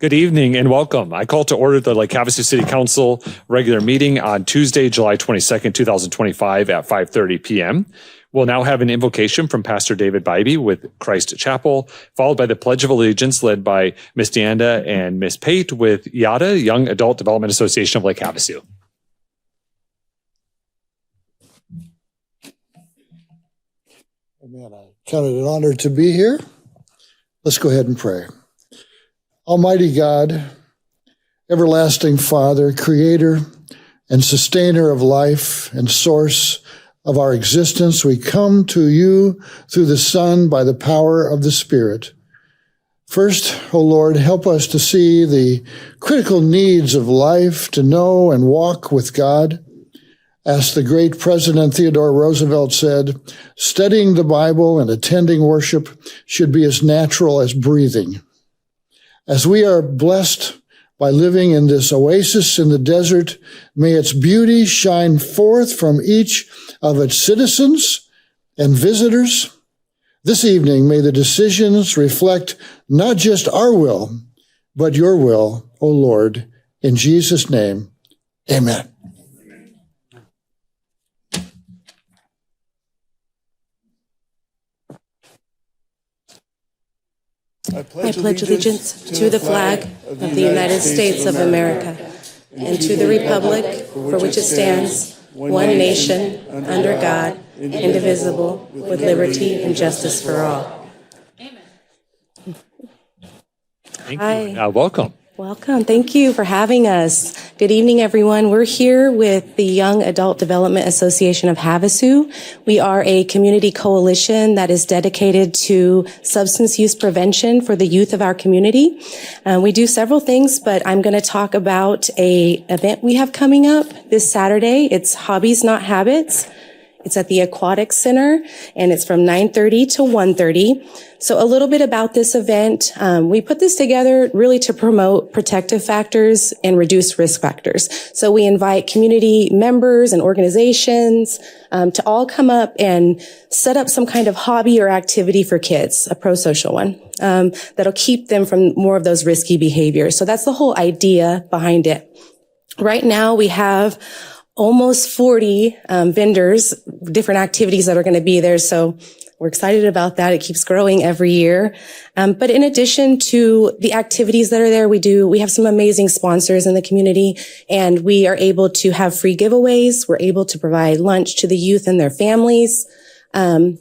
Good evening and welcome. I call to order the Lake Havasu City Council regular meeting on Tuesday, July 22nd, 2025 at 5:30 p.m. We'll now have an invocation from Pastor David Bybee with Christ Chapel, followed by the Pledge of Allegiance led by Ms. Deanda and Ms. Pate with YADA, Young Adult Development Association of Lake Havasu. Amen. I count it an honor to be here. Let's go ahead and pray. Almighty God, everlasting Father, creator and sustainer of life and source of our existence, we come to you through the Son by the power of the Spirit. First, O Lord, help us to see the critical needs of life, to know and walk with God. As the great President Theodore Roosevelt said, studying the Bible and attending worship should be as natural as breathing. As we are blessed by living in this oasis in the desert, may its beauty shine forth from each of its citizens and visitors. This evening, may the decisions reflect not just our will, but your will, O Lord. In Jesus' name, amen. I pledge allegiance to the flag of the United States of America and to the republic for which it stands, one nation, under God, indivisible, with liberty and justice for all. Thank you. Welcome. Welcome. Thank you for having us. Good evening, everyone. We're here with the Young Adult Development Association of Havasu. We are a community coalition that is dedicated to substance use prevention for the youth of our community. We do several things, but I'm going to talk about an event we have coming up this Saturday. It's Hobbies Not Habits. It's at the Aquatic Center, and it's from 9:30 to 1:30. So a little bit about this event. We put this together really to promote protective factors and reduce risk factors. So we invite community members and organizations to all come up and set up some kind of hobby or activity for kids, a pro-social one, that'll keep them from more of those risky behaviors. So that's the whole idea behind it. Right now we have almost 40 vendors, different activities that are going to be there. So we're excited about that. It keeps growing every year. But in addition to the activities that are there, we have some amazing sponsors in the community, and we are able to have free giveaways. We're able to provide lunch to the youth and their families. But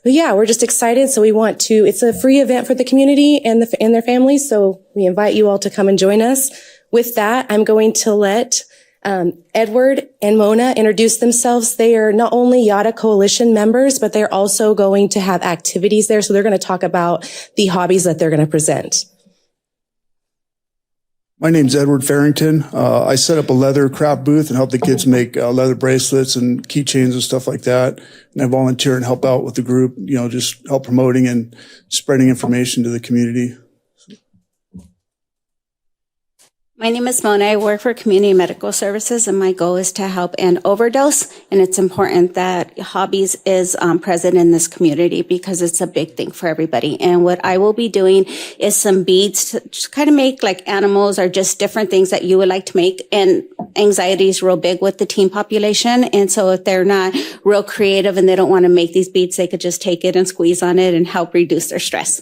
yeah, we're just excited. So it's a free event for the community and their families. So we invite you all to come and join us. With that, I'm going to let Edward and Mona introduce themselves. They are not only YADA Coalition members, but they're also going to have activities there. So they're going to talk about the hobbies that they're going to present. My name's Edward Farrington. I set up a leather craft booth and help the kids make leather bracelets and keychains and stuff like that. And I volunteer and help out with the group, just help promoting and spreading information to the community. My name is Mona. I work for Community Medical Services, and my goal is to help end overdose. And it's important that Hobbies is present in this community because it's a big thing for everybody. And what I will be doing is some beads to just kind of make like animals or just different things that you would like to make. And anxiety is real big with the teen population. And so if they're not real creative and they don't want to make these beads, they could just take it and squeeze on it and help reduce their stress.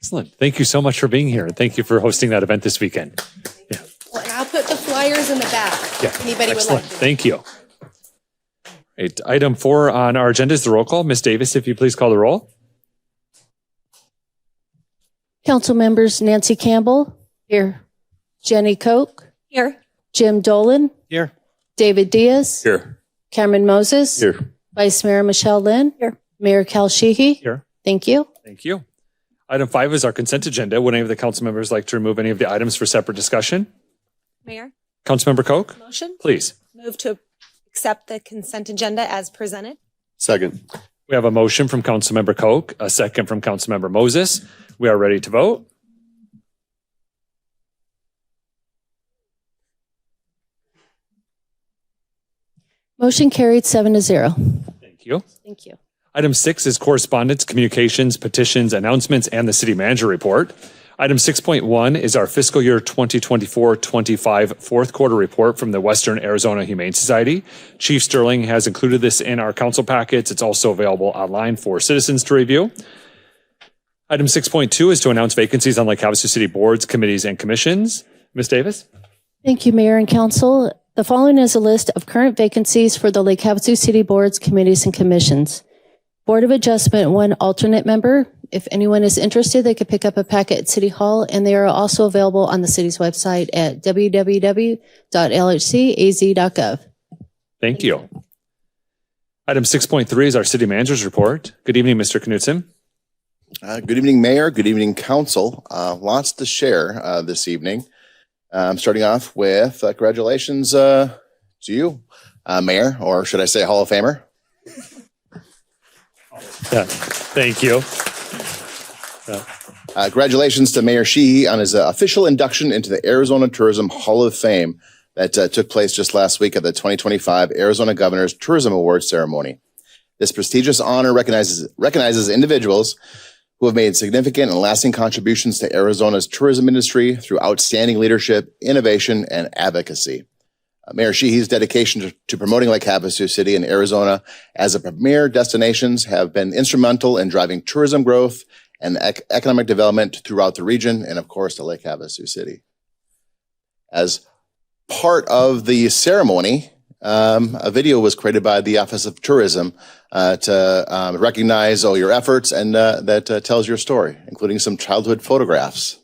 Excellent. Thank you so much for being here. Thank you for hosting that event this weekend. Yeah. Well, and I'll put the flyers in the back. Yeah. If anybody Excellent. would like to. Thank you. Right. Item 4 on our agenda is the roll call. Ms. Davis, if you please call the roll. Council members Nancy Campbell. Here. Jenny Koch. Here. Jim Dolan. Here. David Diaz. Here. Cameron Moses. Here. Vice Mayor Michelle Lynn. Here. Mayor Cal Sheehy. Here. Thank you. Thank you. Item 5 is our consent agenda. Would any of the council members like to remove any of the items for separate discussion? Mayor, Councilmember Koch, motion? please. Move to accept the consent agenda as presented. Second. We have a motion from Councilmember Koch, a second from Councilmember Moses. We are ready to vote. Motion carried 7-0. Thank you. Thank you. Item 6 is correspondence, communications, petitions, announcements, and the city manager report. Item 6.1 is our fiscal year 2024-25 fourth quarter report from the Western Arizona Humane Society. Chief Sterling has included this in our council packets. It's also available online for citizens to review. Item 6.2 is to announce vacancies on Lake Havasu City boards, committees, and commissions. Ms. Davis? Thank you, Mayor and Council. The following is a list of current vacancies for the Lake Havasu City boards, committees, and commissions. Board of Adjustment, 1 alternate member. If anyone is interested, they could pick up a packet at City Hall, and they are also available on the city's website at www.lhcaz.gov. Thank you. Item 6.3 is our city manager's report. Good evening, Mr. Knutson. Good evening, Mayor. Good evening, Council. Lots to share this evening. I'm starting off with congratulations to you, Mayor, or should I say Hall of Famer? Yeah, thank you. Congratulations to Mayor Sheehy on his official induction into the Arizona Tourism Hall of Fame that took place just last week at the 2025 Arizona Governor's Tourism Awards ceremony. This prestigious honor recognizes individuals who have made significant and lasting contributions to Arizona's tourism industry through outstanding leadership, innovation, and advocacy. Mayor Sheehy's dedication to promoting Lake Havasu City and Arizona as a premier destinations have been instrumental in driving tourism growth and economic development throughout the region and, of course, to Lake Havasu City. As part of the ceremony, a video was created by the Office of Tourism to recognize all your efforts and that tells your story, including some childhood photographs.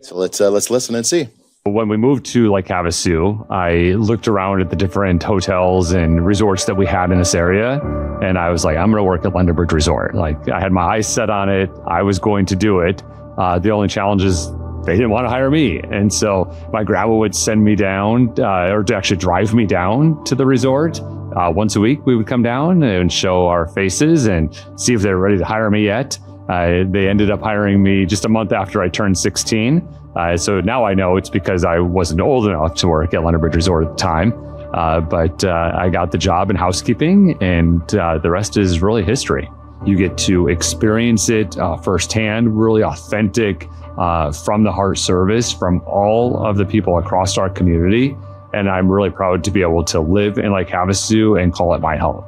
So let's listen and see. When we moved to Lake Havasu, I looked around at the different hotels and resorts that we had in this area, and I was like, I'm going to work at London Bridge Resort. Like, I had my eyes set on it. I was going to do it. The only challenge is they didn't want to hire me. And so my grandma would send me down, or to actually drive me down to the resort. Once a week, we would come down and show our faces and see if they were ready to hire me yet. They ended up hiring me just a month after I turned 16. So now I know it's because I wasn't old enough to work at London Bridge Resort at the time. But I got the job in housekeeping, and the rest is really history. You get to experience it firsthand, really authentic, from the heart service from all of the people across our community. And I'm really proud to be able to live in Lake Havasu and call it my home.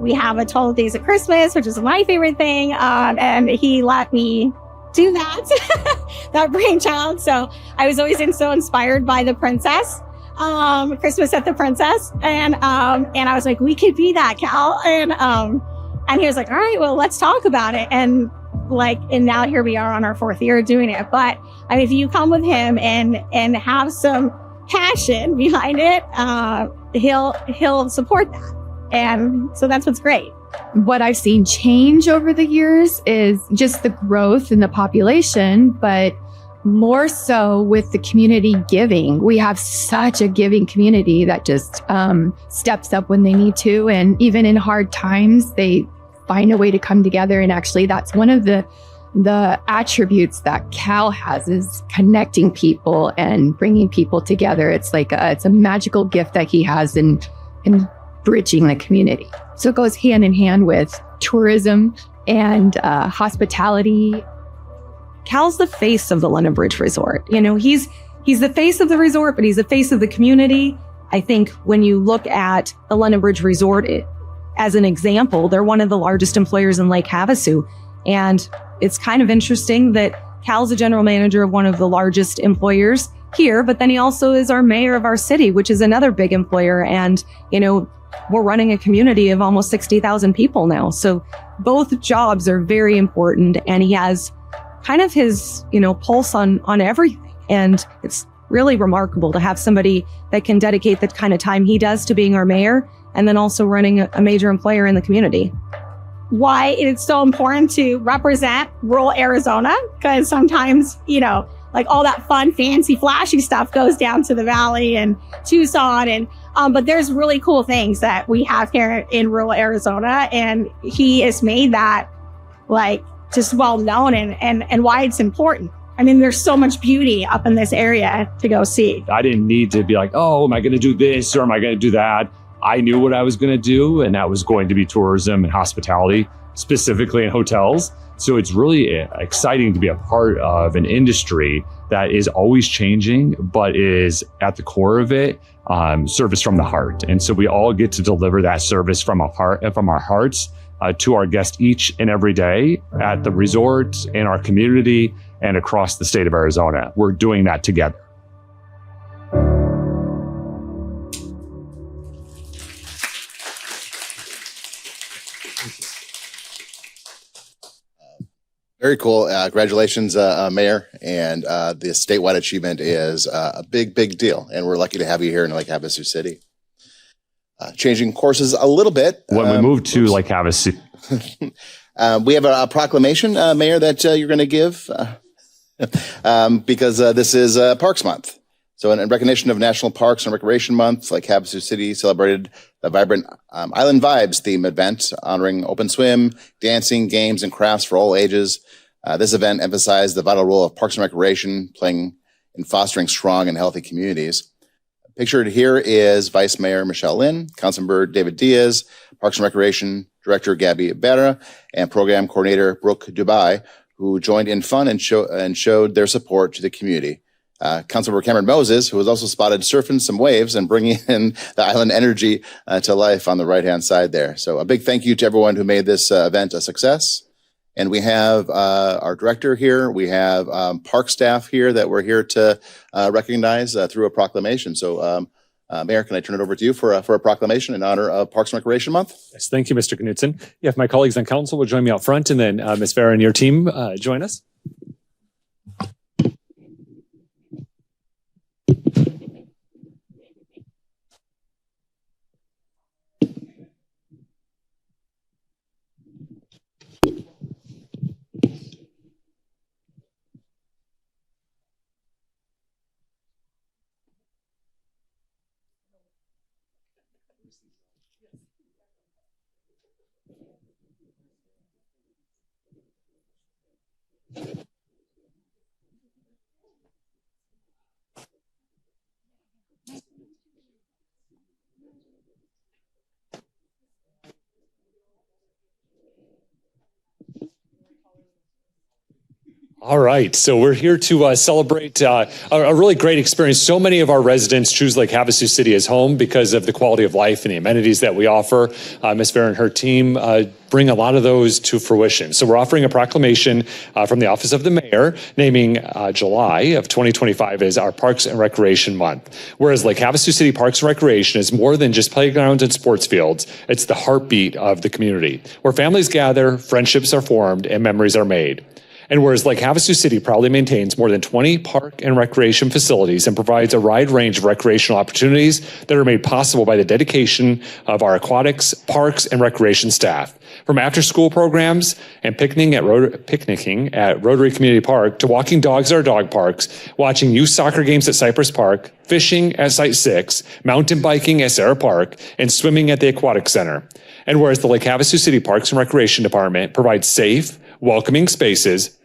We have a 12 Days of Christmas, which is my favorite thing. And he let me do that, that brainchild. So I was always so inspired by the princess, Christmas at the Princess. And I was like, we could be that, Cal. And he was like, all right, well, let's talk about it. And now here we are on our 4th year doing it. But I mean, if you come with him and have some passion behind it, he'll support that. And so that's what's great. What I've seen change over the years is just the growth in the population, but more so with the community giving. We have such a giving community that just steps up when they need to. And even in hard times, they find a way to come together. And actually, that's one of the attributes that Cal has, is connecting people and bringing people together. It's like it's a magical gift that he has in bridging the community. So it goes hand in hand with tourism and hospitality. Cal's the face of the London Bridge Resort. You know, he's the face of the resort, but he's the face of the community. I think when you look at the London Bridge Resort as an example, they're one of the largest employers in Lake Havasu. And it's kind of interesting that Cal's a general manager of one of the largest employers here, but then he also is our mayor of our city, which is another big employer. And, you know, we're running a community of almost 60,000 people now. So both jobs are very important, and he has kind of his, pulse on everything. And it's really remarkable to have somebody that can dedicate the kind of time he does to being our mayor and then also running a major employer in the community. Why it's so important to represent rural Arizona, because sometimes, all that fun, fancy, flashy stuff goes down to the valley and Tucson, and but there's really cool things that we have here in rural Arizona, and he has made that just well known and why it's important. I mean, there's so much beauty up in this area to go see. I didn't need to be like, oh, am I going to do this or am I going to do that? I knew what I was going to do, and that was going to be tourism and hospitality, specifically in hotels. So it's really exciting to be a part of an industry that is always changing, but is at the core of it, service from the heart. And so we all get to deliver that service from our hearts to our guests each and every day at the resort, in our community, and across the state of Arizona. We're doing that together. Very cool. Congratulations, Mayor. And the statewide achievement is a big, big deal. And we're lucky to have you here in Lake Havasu City. Changing courses a little bit. When we moved to Lake Havasu, we have a proclamation, Mayor, that you're going to give because this is Parks Month. So in recognition of National Parks and Recreation Month, Lake Havasu City celebrated the vibrant Island Vibes theme event honoring open swim, dancing, games, and crafts for all ages. This event emphasized the vital role of Parks and Recreation playing in fostering strong and healthy communities. Pictured here is Vice Mayor Michelle Lynn, Councilmember David Diaz, Parks and Recreation Director Gabby Berra, and Program Coordinator Brooke Dubai, who joined in fun and showed their support to the community. Councilmember Cameron Moses, who was also spotted surfing some waves and bringing in the island energy to life on the right-hand side there. So a big thank you to everyone who made this event a success. And we have our director here. We have park staff here that we're here to recognize through a proclamation. So Mayor, can I turn it over to you for a proclamation in honor of Parks and Recreation Month? Yes, thank you, Mr. Knutson. Yeah, if my colleagues on council will join me out front, and then Ms. Vera and your team join us. All right, so we're here to celebrate a really great experience. So many of our residents choose Lake Havasu City as home because of the quality of life and the amenities that we offer. Ms. Vera and her team bring a lot of those to fruition. So we're offering a proclamation from the Office of the Mayor naming July of 2025 as our Parks and Recreation Month. Whereas Lake Havasu City Parks and Recreation is more than just playgrounds and sports fields, it's the heartbeat of the community, where families gather, friendships are formed, and memories are made. And whereas Lake Havasu City proudly maintains more than 20 park and recreation facilities and provides a wide range of recreational opportunities that are made possible by the dedication of our aquatics, parks, and recreation staff. From after-school programs and picnicking at Rotary Community Park to walking dogs at our dog parks, watching youth soccer games at Cypress Park, fishing at Site 6, mountain biking at Sarah Park, and swimming at the Aquatic Center. And whereas the Lake Havasu City Parks and Recreation Department provides safe, welcoming spaces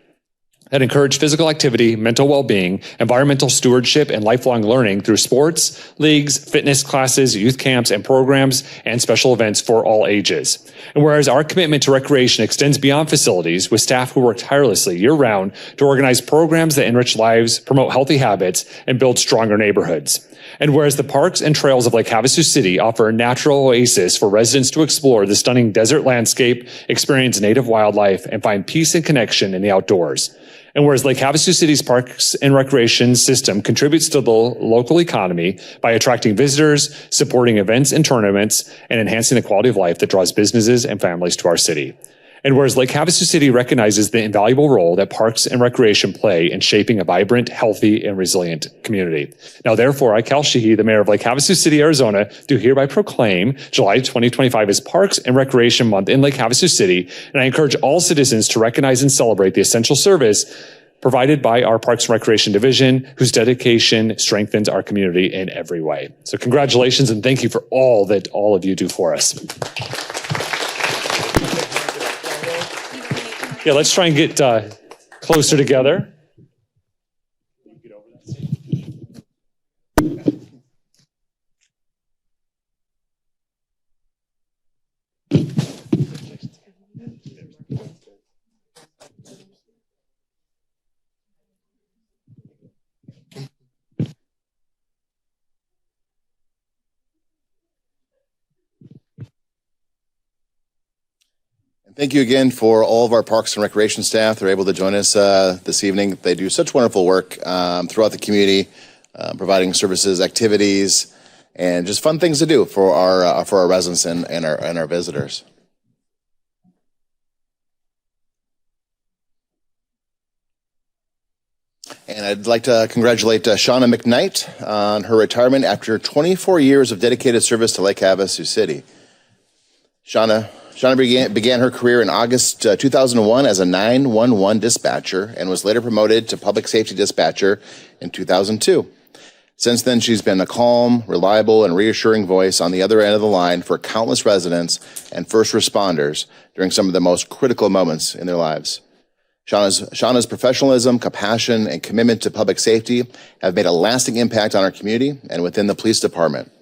that encourage physical activity, mental well-being, environmental stewardship, and lifelong learning through sports, leagues, fitness classes, youth camps, and programs, and special events for all ages. And whereas our commitment to recreation extends beyond facilities, with staff who work tirelessly year-round to organize programs that enrich lives, promote healthy habits, and build stronger neighborhoods. And whereas the parks and trails of Lake Havasu City offer a natural oasis for residents to explore the stunning desert landscape, experience native wildlife, and find peace and connection in the outdoors. And whereas Lake Havasu City's Parks and Recreation system contributes to the local economy by attracting visitors, supporting events and tournaments, and enhancing the quality of life that draws businesses and families to our city. And whereas Lake Havasu City recognizes the invaluable role that parks and recreation play in shaping a vibrant, healthy, and resilient community. Now, therefore, I, Cal Sheehy, the mayor of Lake Havasu City, Arizona, do hereby proclaim July 2025 as Parks and Recreation Month in Lake Havasu City, and I encourage all citizens to recognize and celebrate the essential service provided by our Parks and Recreation Division, whose dedication strengthens our community in every way. So congratulations, and thank you for all that all of you do for us. Yeah, let's try and get closer together. Thank you again for all of our Parks and Recreation staff. They're able to join us this evening. They do such wonderful work throughout the community, providing services, activities, and just fun things to do for our residents and our visitors. And I'd like to congratulate Shauna McKnight on her retirement after 24 years of dedicated service to Lake Havasu City. Shauna began her career in August 2001 as a 911 dispatcher and was later promoted to public safety dispatcher in 2002. Since then, she's been a calm, reliable, and reassuring voice on the other end of the line for countless residents and first responders during some of the most critical moments in their lives. Shauna's professionalism, compassion, and commitment to public safety have made a lasting impact on our community and within the police department.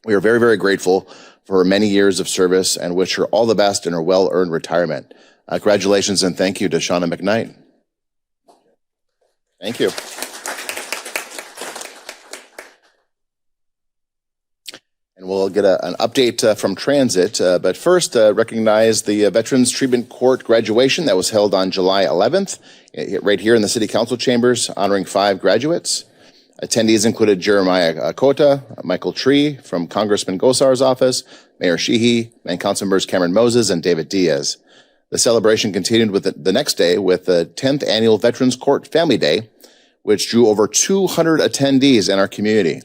We are very, very grateful for her many years of service and wish her all the best in her well-earned retirement. Congratulations and thank you to Shauna McKnight. Thank you. And we'll get an update from Transit, but first recognize the Veterans Treatment Court graduation that was held on July 11th, right here in the City Council chambers, honoring 5 graduates. Attendees included Jeremiah Cota, Michael Tree from Congressman Gosar's office, Mayor Sheehy, and Council members Cameron Moses and David Diaz. The celebration continued with the next day with the 10th Annual Veterans Court Family Day, which drew over 200 attendees in our community.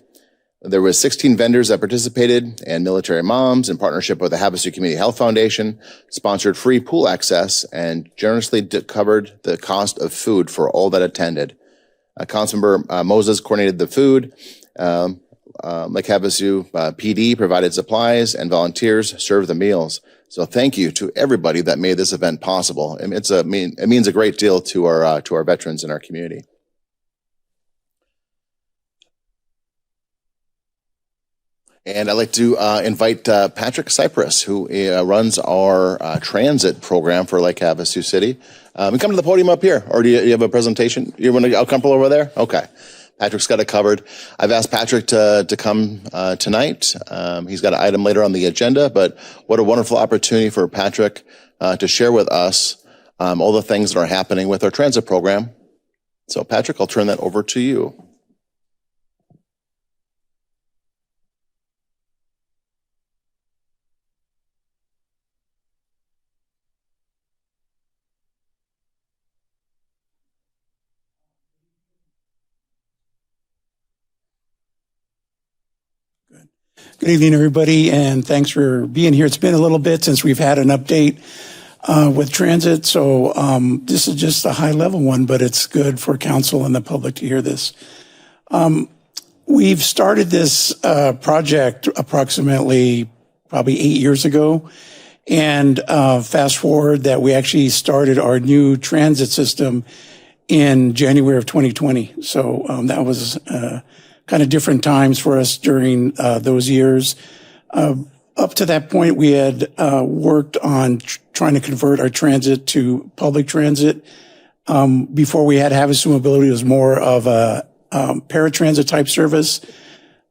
There were 16 vendors that participated, and Military Moms, in partnership with the Havasu Community Health Foundation, sponsored free pool access and generously covered the cost of food for all that attended. Councilmember Moses coordinated the food. Lake Havasu PD provided supplies, and volunteers served the meals. So thank you to everybody that made this event possible. I mean, it means a great deal to our veterans in our community. And I'd like to invite Patrick Cypress, who runs our transit program for Lake Havasu City. Come to the podium up here, or do you have a presentation? You want to get comfortable over there? Okay. Patrick's got it covered. I've asked Patrick to come tonight. He's got an item later on the agenda, but what a wonderful opportunity for Patrick to share with us all the things that are happening with our transit program. So Patrick, I'll turn that over to you. Good evening, everybody, and thanks for being here. It's been a little bit since we've had an update with transit, so this is just a high-level one, but it's good for council and the public to hear this. We've started this project approximately probably 8 years ago, and fast forward that we actually started our new transit system in January of 2020. So that was kind of different times for us during those years. Up to that point, we had worked on trying to convert our transit to public transit. Before we had Havasu Mobility, it was more of a paratransit type service.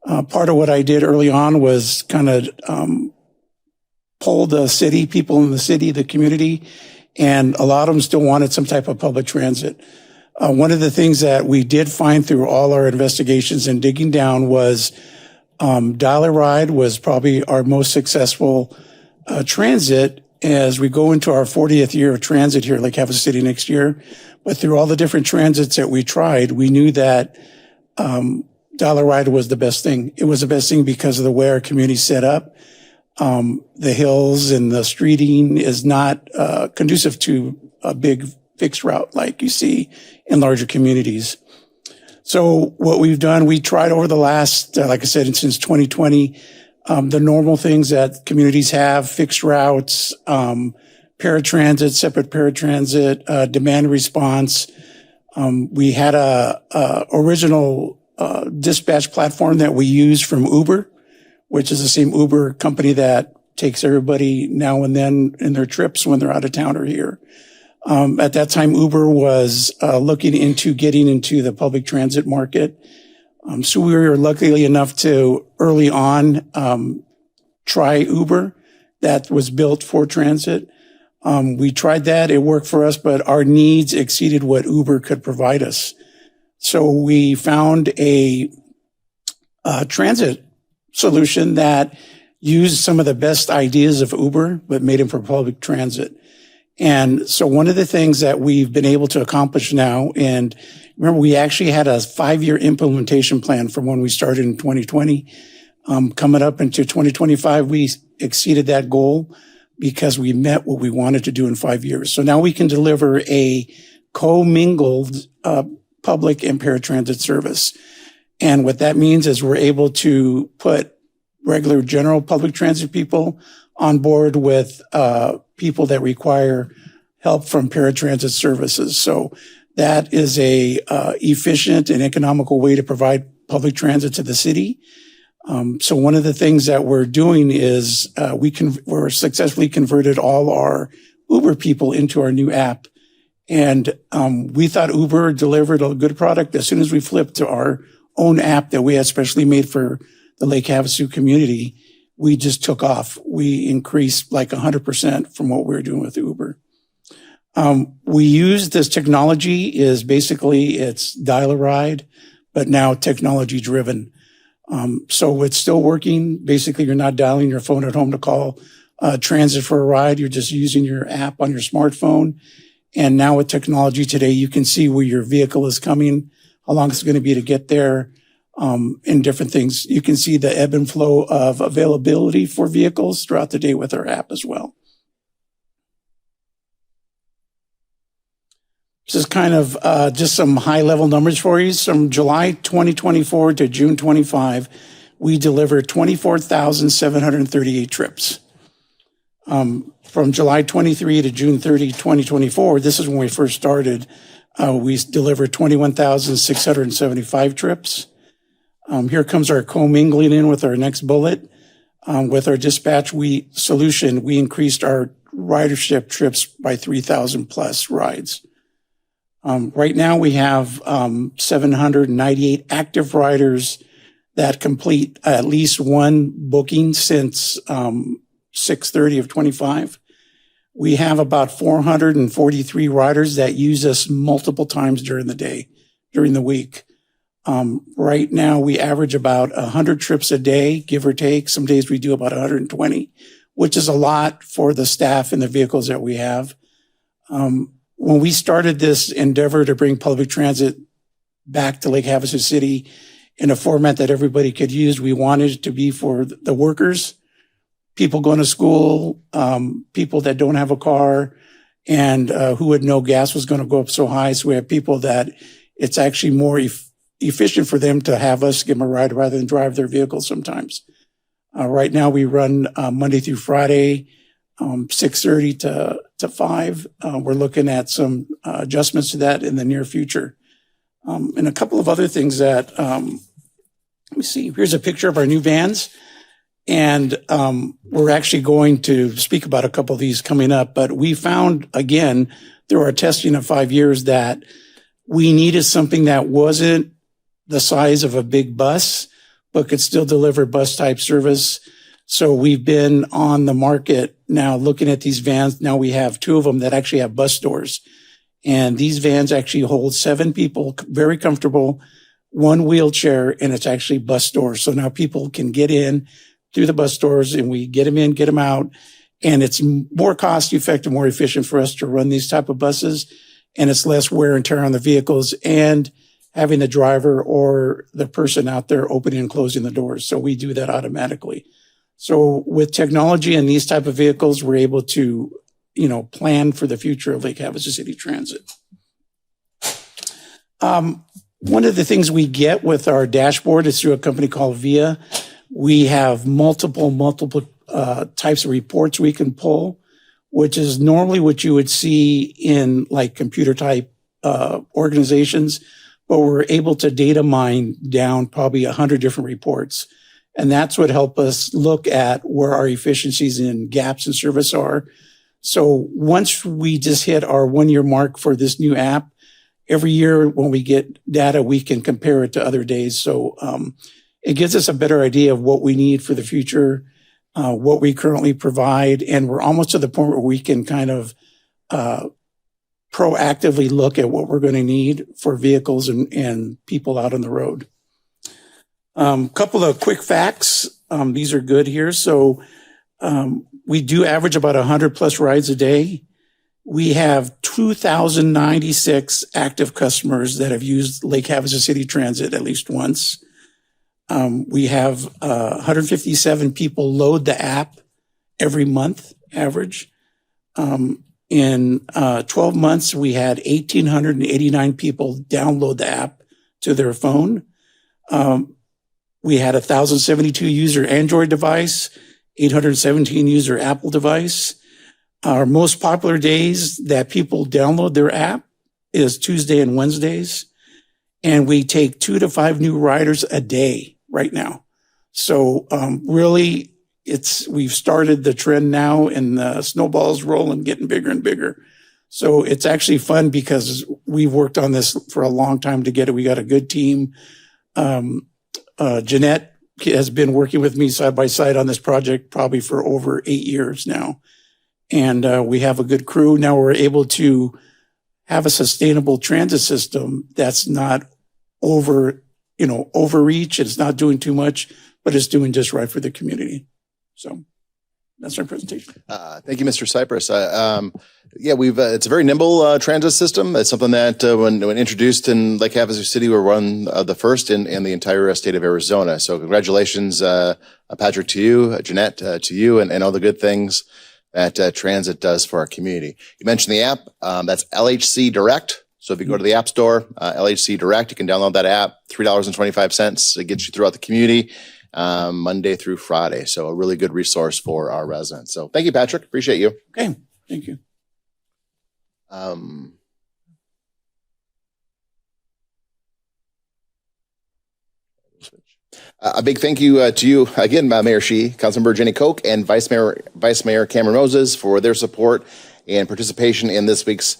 Part of what I did early on was kind of poll the city, people in the city, the community, and a lot of them still wanted some type of public transit. One of the things that we did find through all our investigations and digging down was Dial-A-Ride was probably our most successful transit as we go into our 40th year of transit here at Lake Havasu City next year. But through all the different transits that we tried, we knew that Dial-A-Ride was the best thing. It was the best thing because of the way our community set up. The hills and the streeting is not conducive to a big fixed route like you see in larger communities. So what we've done, we tried over the last, like I said, since 2020, the normal things that communities have, fixed routes, paratransit, separate paratransit, demand response. We had a original dispatch platform that we use from Uber, which is the same Uber company that takes everybody now and then in their trips when they're out of town or here. At that time, Uber was looking into getting into the public transit market. So we were lucky enough to early on try Uber that was built for transit. We tried that. It worked for us, but our needs exceeded what Uber could provide us. So we found a transit solution that used some of the best ideas of Uber, but made them for public transit. And so one of the things that we've been able to accomplish now, and remember, we actually had a 5-year implementation plan from when we started in 2020. Coming up into 2025, we exceeded that goal because we met what we wanted to do in 5 years. So now we can deliver a commingled public and paratransit service. And what that means is we're able to put regular general public transit people on board with people that require help from paratransit services. So that is a efficient and economical way to provide public transit to the city. So one of the things that we're doing is we're successfully converted all our Uber people into our new app. And we thought Uber delivered a good product. As soon as we flipped to our own app that we had specially made for the Lake Havasu community, we just took off. We increased like 100% from what we were doing with Uber. We use this technology is basically it's dial a ride, but now technology driven. So it's still working. Basically, you're not dialing your phone at home to call transit for a ride. You're just using your app on your smartphone. And now with technology today, you can see where your vehicle is coming, how long it's going to be to get there, and different things. You can see the ebb and flow of availability for vehicles throughout the day with our app as well. This is kind of just some high-level numbers for you. From July 2024 to June 25, we delivered 24,738 trips. From July 23 to June 30, 2024, this is when we first started, we delivered 21,675 trips. Here comes our commingling in with our next bullet. With our dispatch solution, we increased our ridership trips by 3,000 plus rides. Right now we have 798 active riders that complete at least one booking since 6/30 of 25. We have about 443 riders that use us multiple times during the day, during the week. Right now we average about 100 trips a day, give or take. Some days we do about 120, which is a lot for the staff and the vehicles that we have. When we started this endeavor to bring public transit back to Lake Havasu City in a format that everybody could use, we wanted it to be for the workers, people going to school, people that don't have a car, and who would know gas was going to go up so high. So we have people that it's actually more efficient for them to have us give them a ride rather than drive their vehicle sometimes. Right now we run Monday through Friday, 6:30 to 5. We're looking at some adjustments to that in the near future. And a couple of other things that, let me see, here's a picture of our new vans. And we're actually going to speak about a couple of these coming up. But we found, again, through our testing of 5 years, that we needed something that wasn't the size of a big bus, but could still deliver bus type service. So we've been on the market now looking at these vans. Now we have 2 of them that actually have bus doors. And these vans actually hold 7 people, very comfortable, 1 wheelchair, and it's actually bus doors. So now people can get in through the bus doors and we get them in, get them out. And it's more cost effective, more efficient for us to run these type of buses. And it's less wear and tear on the vehicles and having the driver or the person out there opening and closing the doors. So we do that automatically. So with technology and these type of vehicles, we're able to, plan for the future of Lake Havasu City Transit. One of the things we get with our dashboard is through a company called VIA. We have multiple types of reports we can pull, which is normally what you would see in like computer type organizations, but we're able to data mine down probably 100 different reports. And that's what helped us look at where our efficiencies and gaps in service are. So once we just hit our 1-year mark for this new app, every year when we get data, we can compare it to other days. So it gives us a better idea of what we need for the future. what we currently provide, and we're almost to the point where we can kind of proactively look at what we're going to need for vehicles and people out on the road. Couple of quick facts. These are good here. So we do average about 100 plus rides a day. We have 2,096 active customers that have used Lake Havasu City Transit at least once. We have 157 people load the app every month, average. In 12 months, we had 1,889 people download the app to their phone. We had 1,072 user Android device, 817 user Apple device. Our most popular days that people download their app is Tuesday and Wednesdays. And we take 2 to 5 new riders a day right now. So really, we've started the trend now, and the snowball's rolling, getting bigger and bigger. So it's actually fun because we've worked on this for a long time to get it. We got a good team. Jeanette has been working with me side by side on this project probably for over 8 years now. And we have a good crew. Now we're able to have a sustainable transit system that's not overreach. It's not doing too much, but it's doing just right for the community. So that's our presentation. Thank you, Mr. Cypress. It's a very nimble transit system. It's something that when introduced in Lake Havasu City, we're one of the first in the entire state of Arizona. So congratulations, Patrick, to you, Jeanette, to you, and all the good things that transit does for our community. You mentioned the app. That's LHC Direct. So if you go to the App Store, LHC Direct, you can download that app, $3.25. It gets you throughout the community. Monday through Friday. So a really good resource for our residents. So thank you, Patrick. Appreciate you. Okay. Thank you. A big thank you to you again, Mayor Shi, Councilmember Jenny Koch, and Vice Mayor Cameron Moses for their support and participation in this week's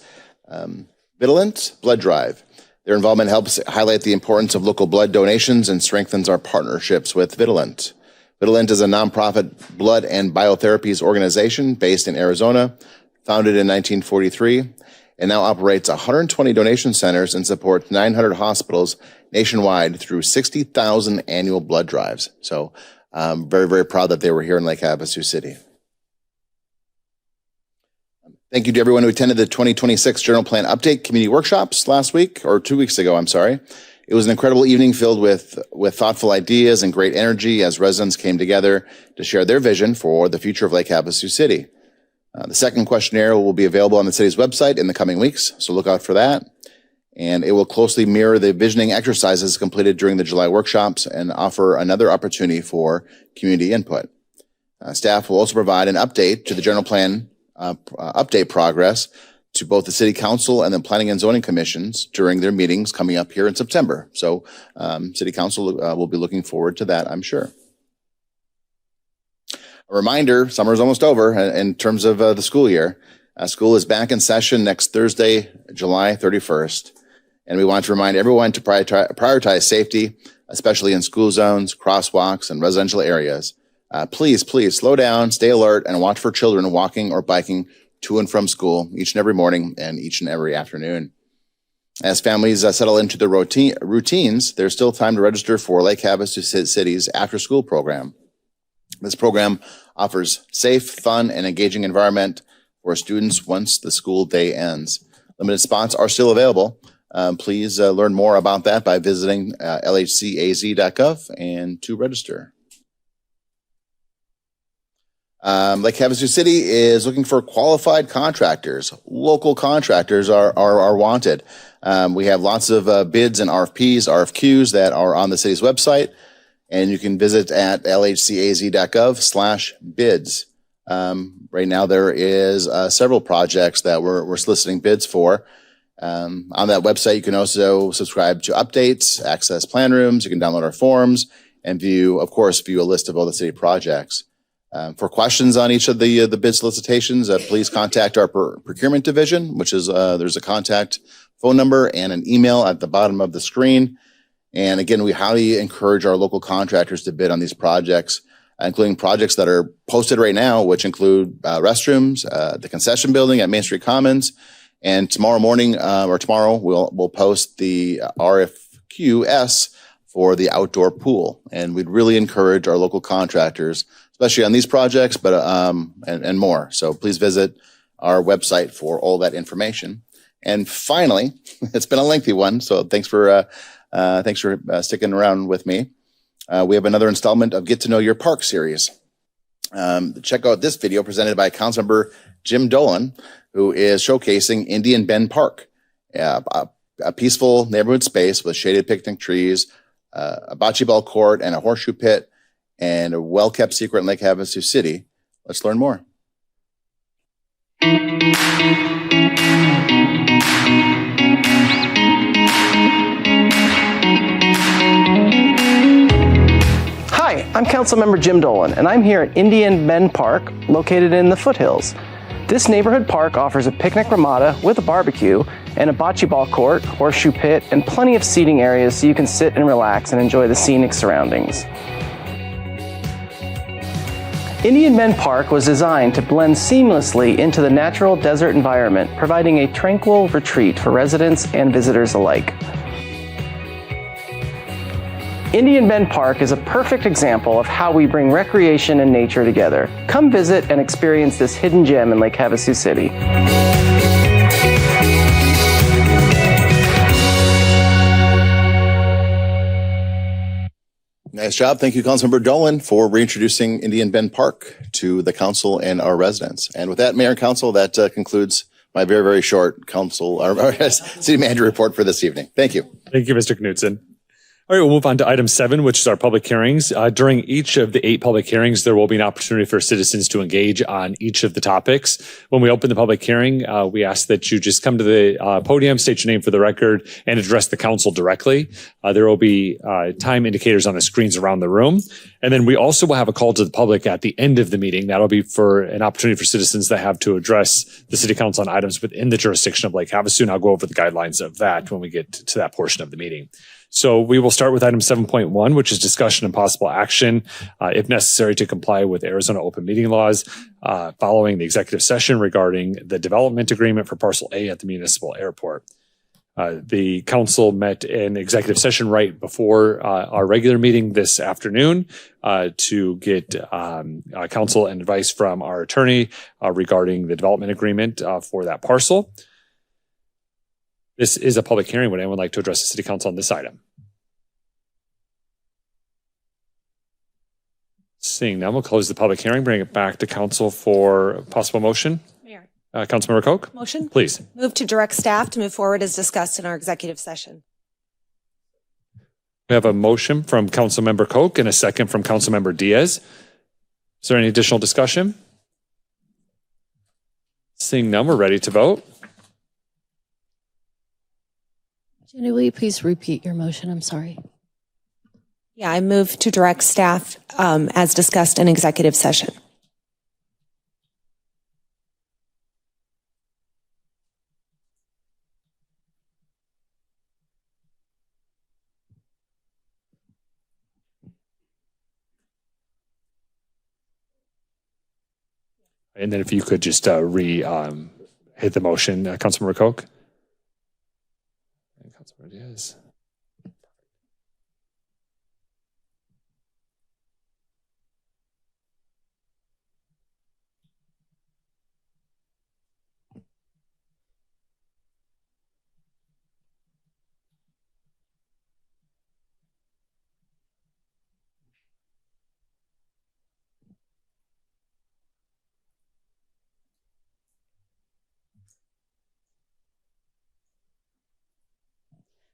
Vitalant Blood Drive. Their involvement helps highlight the importance of local blood donations and strengthens our partnerships with Vitalant. Vitalant is a nonprofit blood and biotherapies organization based in Arizona, founded in 1943, and now operates 120 donation centers and supports 900 hospitals nationwide through 60,000 annual blood drives. So I'm very, very proud that they were here in Lake Havasu City. Thank you to everyone who attended the 2026 General Plan Update Community Workshops last week, or 2 weeks ago, I'm sorry. It was an incredible evening filled with thoughtful ideas and great energy as residents came together to share their vision for the future of Lake Havasu City. The second questionnaire will be available on the city's website in the coming weeks, so look out for that. And it will closely mirror the visioning exercises completed during the July workshops and offer another opportunity for community input. Staff will also provide an update to the general plan update progress to both the City Council and the Planning and Zoning Commissions during their meetings coming up here in September. So City Council will be looking forward to that, I'm sure. A reminder, summer is almost over in terms of the school year. School is back in session next Thursday, July 31st. And we want to remind everyone to prioritize safety, especially in school zones, crosswalks, and residential areas. Please slow down, stay alert, and watch for children walking or biking to and from school each and every morning and each and every afternoon. As families settle into their routines, there's still time to register for Lake Havasu City's after-school program. This program offers safe, fun, and engaging environment for students once the school day ends. Limited spots are still available. Please learn more about that by visiting lhcaz.gov and to register. Lake Havasu City is looking for qualified contractors. Local contractors are wanted. We have lots of bids and RFPs, RFQs that are on the city's website, and you can visit at lhcaz.gov/bids. Right now there is several projects that we're soliciting bids for. On that website, you can also subscribe to updates, access plan rooms, you can download our forms, and view a list of all the city projects. For questions on each of the bid solicitations, please contact our procurement division, which is there's a contact phone number and an email at the bottom of the screen. And again, we highly encourage our local contractors to bid on these projects. including projects that are posted right now, which include restrooms, the concession building at Main Street Commons, and tomorrow morning or tomorrow we'll post the RFQS for the outdoor pool. And we'd really encourage our local contractors, especially on these projects, but and more. So please visit our website for all that information. And finally, it's been a lengthy one, so thanks for sticking around with me. We have another installment of Get to Know Your Park series. Check out this video presented by Councilmember Jim Dolan, who is showcasing Indian Bend Park, a peaceful neighborhood space with shaded picnic trees, a bocce ball court, and a horseshoe pit, and a well-kept secret in Lake Havasu City. Let's learn more. Hi, I'm Councilmember Jim Dolan, and I'm here at Indian Bend Park, located in the foothills. This neighborhood park offers a picnic ramada with a barbecue and a bocce ball court, horseshoe pit, and plenty of seating areas so you can sit and relax and enjoy the scenic surroundings. Indian Bend Park was designed to blend seamlessly into the natural desert environment, providing a tranquil retreat for residents and visitors alike. Indian Bend Park is a perfect example of how we bring recreation and nature together. Come visit and experience this hidden gem in Lake Havasu City. Nice job. Thank you, Councilmember Dolan, for reintroducing Indian Bend Park to the council and our residents. And with that, Mayor and Council, that concludes my very, very short city manager report for this evening. Thank you. Thank you, Mr. Knutson. All right, we'll move on to item 7, which is our public hearings. During each of the 8 public hearings, there will be an opportunity for citizens to engage on each of the topics. When we open the public hearing, we ask that you just come to the podium, state your name for the record, and address the council directly. There will be time indicators on the screens around the room. And then we also will have a call to the public at the end of the meeting. That'll be for an opportunity for citizens that have to address the city council on items within the jurisdiction of Lake Havasu. And I'll go over the guidelines of that when we get to that portion of the meeting. So we will start with item 7.1, which is discussion and possible action, if necessary, to comply with Arizona open meeting laws, following the executive session regarding the development agreement for parcel A at the municipal airport. The council met in executive session right before our regular meeting this afternoon to get counsel and advice from our attorney regarding the development agreement for that parcel. This is a public hearing. Would anyone like to address the city council on this item? Seeing none, we'll close the public hearing, bring it back to council for possible motion. Mayor. Councilmember Koch? Motion? Please. Move to direct staff to move forward as discussed in our executive session. We have a motion from Councilmember Koch and a second from Councilmember Diaz. Is there any additional discussion? Seeing none, we're ready to vote. Jenny, will you please repeat your motion? I'm sorry. Yeah, I move to direct staff as discussed in executive session. And then if you could just hit the motion, Councilmember Koch. And Councilmember Diaz.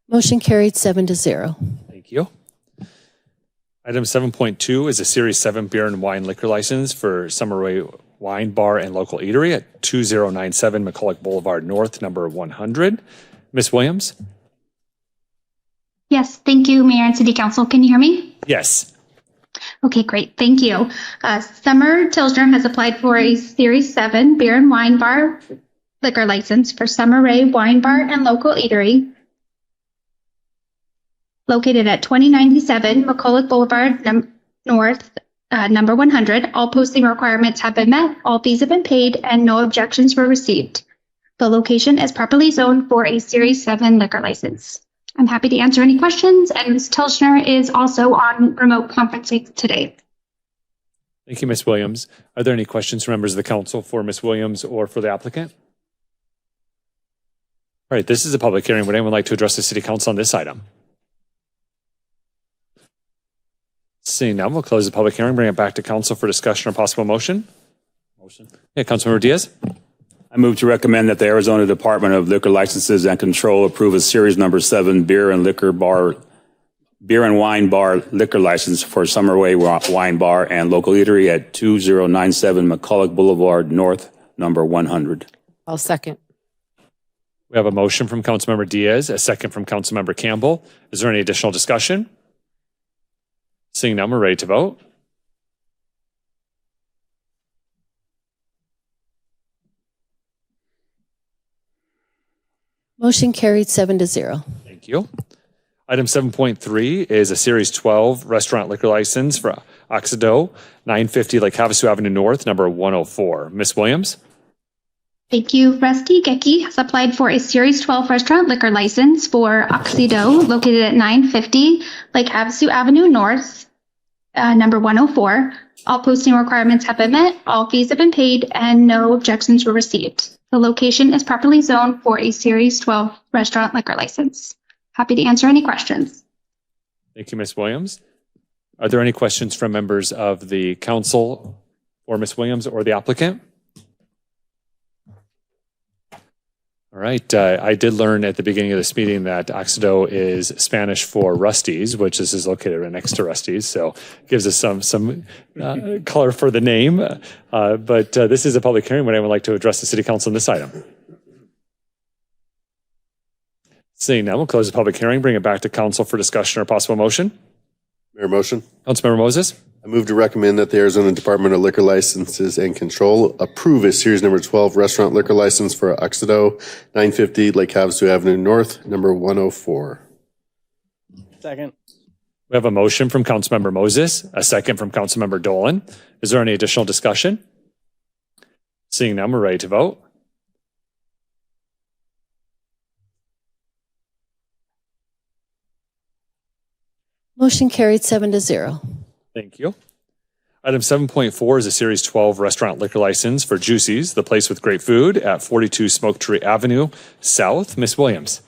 Motion carried 7-0. Thank you. Item 7.2 is a Series 7 beer and wine liquor license for Summer Ray Wine Bar and Local Eatery at 2097 McCulloch Boulevard North, number 100. Ms. Williams? Yes, thank you, Mayor and City Council. Can you hear me? Yes. Okay, great. Thank you. Summer Tilsner has applied for a Series 7 beer and wine bar liquor license for Summer Ray Wine Bar and Local Eatery located at 2097 McCulloch Boulevard North, number 100. All posting requirements have been met, all fees have been paid, and no objections were received. The location is properly zoned for a Series 7 liquor license. I'm happy to answer any questions, and Ms. Tilshner is also on remote conferencing today. Thank you, Ms. Williams. Are there any questions from members of the council for Ms. Williams or for the applicant? All right, this is a public hearing. Would anyone like to address the city council on this item? Seeing none, we'll close the public hearing, bring it back to council for discussion or possible motion. Motion. Yeah, Councilmember Diaz. I move to recommend that the Arizona Department of Liquor Licenses and Control approve a series number 7 beer and wine bar liquor license for Summerway Wine Bar and Local Eatery at 2097 McCulloch Boulevard North, number 100. I'll second. We have a motion from Councilmember Diaz, a second from Councilmember Campbell. Is there any additional discussion? Seeing none, we're ready to vote. Motion carried 7-0. Thank you. Item 7.3 is a Series 12 restaurant liquor license for Oxido, 950 Lake Havasu Avenue North, number 104. Ms. Williams? Thank you. Rusty Gecki has applied for a Series 12 restaurant liquor license for Oxido, located at 950 Lake Havasu Avenue North, number 104. All posting requirements have been met, all fees have been paid, and no objections were received. The location is properly zoned for a Series 12 restaurant liquor license. Happy to answer any questions. Thank you, Ms. Williams. Are there any questions from members of the council or Ms. Williams or the applicant? All right. I did learn at the beginning of this meeting that Oxido is Spanish for Rusty's, which is located right next to Rusty's. So it gives us some color for the name. But this is a public hearing. Would anyone like to address the city council on this item? Seeing none, we'll close the public hearing, bring it back to council for discussion or possible motion. Mayor, motion. Councilmember Moses. I move to recommend that the Arizona Department of Liquor Licenses and Control approve a series number 12 restaurant liquor license for Oxido, 950 Lake Havasu Avenue North, number 104. Second. We have a motion from Councilmember Moses, a second from Councilmember Dolan. Is there any additional discussion? Seeing none, we're ready to vote. Motion carried 7-0. Thank you. Item 7.4 is a Series 12 restaurant liquor license for Juicy's, the place with great food at 42 Smoke Tree Avenue South. Ms. Williams.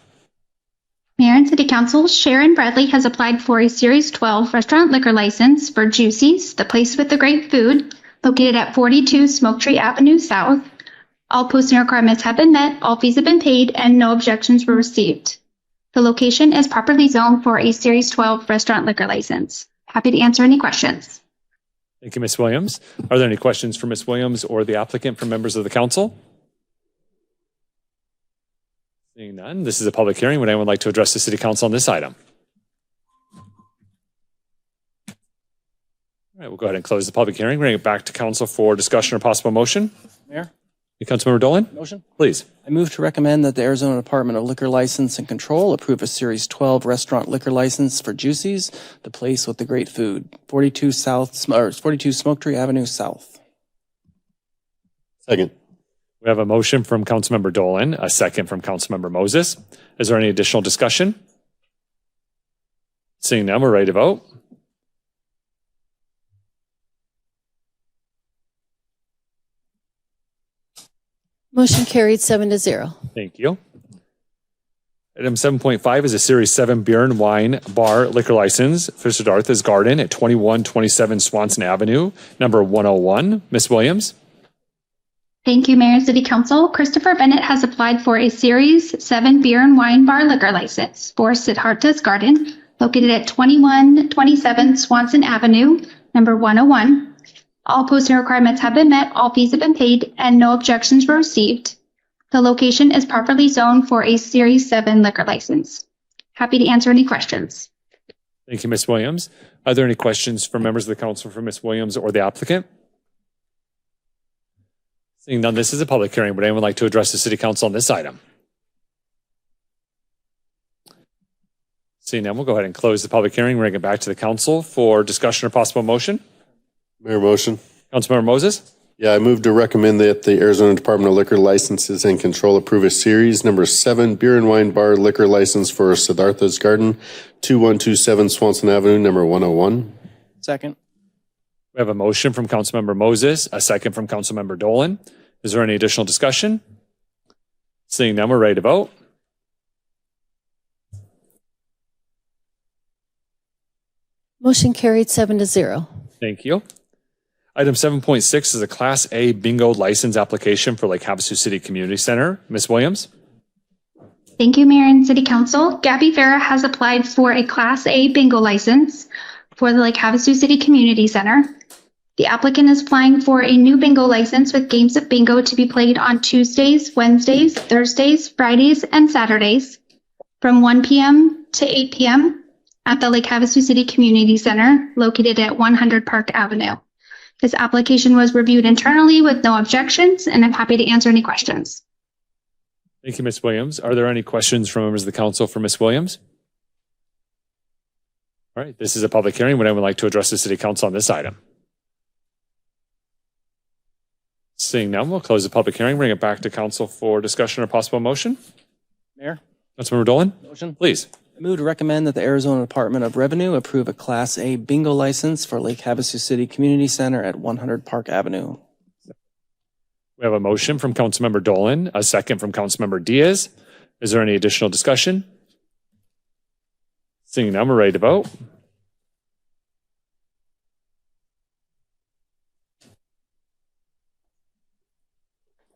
Mayor and City Council, Sharon Bradley has applied for a Series 12 restaurant liquor license for Juicy's, the place with the great food, located at 42 Smoke Tree Avenue South. All posting requirements have been met, all fees have been paid, and no objections were received. The location is properly zoned for a Series 12 restaurant liquor license. Happy to answer any questions. Thank you, Ms. Williams. Are there any questions for Ms. Williams or the applicant from members of the council? Seeing none, this is a public hearing. Would anyone like to address the city council on this item? All right, we'll go ahead and close the public hearing, bring it back to council for discussion or possible motion. Mayor? Councilmember Dolan? Motion. Please. I move to recommend that the Arizona Department of Liquor License and Control approve a Series 12 restaurant liquor license for Juicy's, the place with the great food, 42 Smoke Tree Avenue South. Second. We have a motion from Councilmember Dolan, a second from Councilmember Moses. Is there any additional discussion? Seeing none, we're ready to vote. Motion carried 7-0. Thank you. Item 7.5 is a Series 7 beer and wine bar liquor license for Siddhartha's Garden at 2127 Swanson Avenue, number 101. Ms. Williams. Thank you, Mayor and City Council. Christopher Bennett has applied for a Series 7 beer and wine bar liquor license for Siddhartha's Garden, located at 2127 Swanson Avenue, number 101. All posting requirements have been met, all fees have been paid, and no objections were received. The location is properly zoned for a Series 7 liquor license. Happy to answer any questions. Thank you, Ms. Williams. Are there any questions from members of the council for Ms. Williams or the applicant? Seeing none, this is a public hearing. Would anyone like to address the city council on this item? Seeing none, we'll go ahead and close the public hearing, bring it back to the council for discussion or possible motion. Mayor, motion. Councilmember Moses. Yeah, I move to recommend that the Arizona Department of Liquor Licenses and Control approve a series number 7 beer and wine bar liquor license for Siddhartha's Garden, 2127 Swanson Avenue, number 101. Second. We have a motion from Councilmember Moses, a second from Councilmember Dolan. Is there any additional discussion? Seeing none, we're ready to vote. Motion carried 7-0. Thank you. Item 7.6 is a Class A bingo license application for Lake Havasu City Community Center. Ms. Williams? Thank you, Mayor and City Council. Gabby Farah has applied for a Class A bingo license for the Lake Havasu City Community Center. The applicant is applying for a new bingo license with games of bingo to be played on Tuesdays, Wednesdays, Thursdays, Fridays, and Saturdays from 1 p.m. to 8 p.m. at the Lake Havasu City Community Center located at 100 Park Avenue. This application was reviewed internally with no objections, and I'm happy to answer any questions. Thank you, Ms. Williams. Are there any questions from members of the council for Ms. Williams? All right, this is a public hearing. Would anyone like to address the City Council on this item? Seeing none, we'll close the public hearing, bring it back to council for discussion or possible motion. Mayor? Councilmember Dolan? Motion. Please. I move to recommend that the Arizona Department of Revenue approve a Class A bingo license for Lake Havasu City Community Center at 100 Park Avenue. We have a motion from Councilmember Dolan, a second from Councilmember Diaz. Is there any additional discussion? Seeing none, we're ready to vote.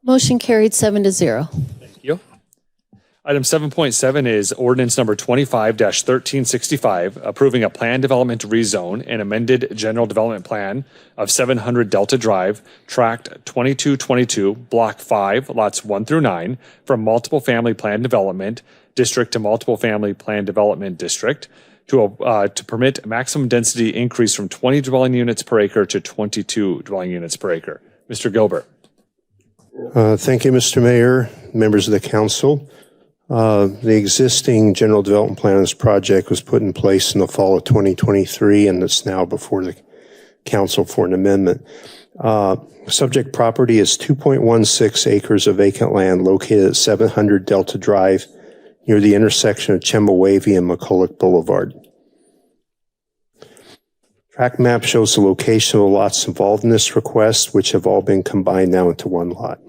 Motion carried 7-0. Thank you. Item 7.7 is ordinance number 25-1365, approving a plan development rezone and amended general development plan of 700 Delta Drive, tract 2222, block 5, lots 1 through 9, from multiple family plan development district to multiple family plan development district to permit maximum density increase from 20 dwelling units per acre to 22 dwelling units per acre. Mr. Gilbert. Thank you, Mr. Mayor, members of the council. The existing general development plan of this project was put in place in the fall of 2023, and it's now before the council for an amendment. Subject property is 2.16 acres of vacant land located at 700 Delta Drive near the intersection of Chemehuevi and McCulloch Boulevard. Track map shows the location of the lots involved in this request, which have all been combined now into one lot.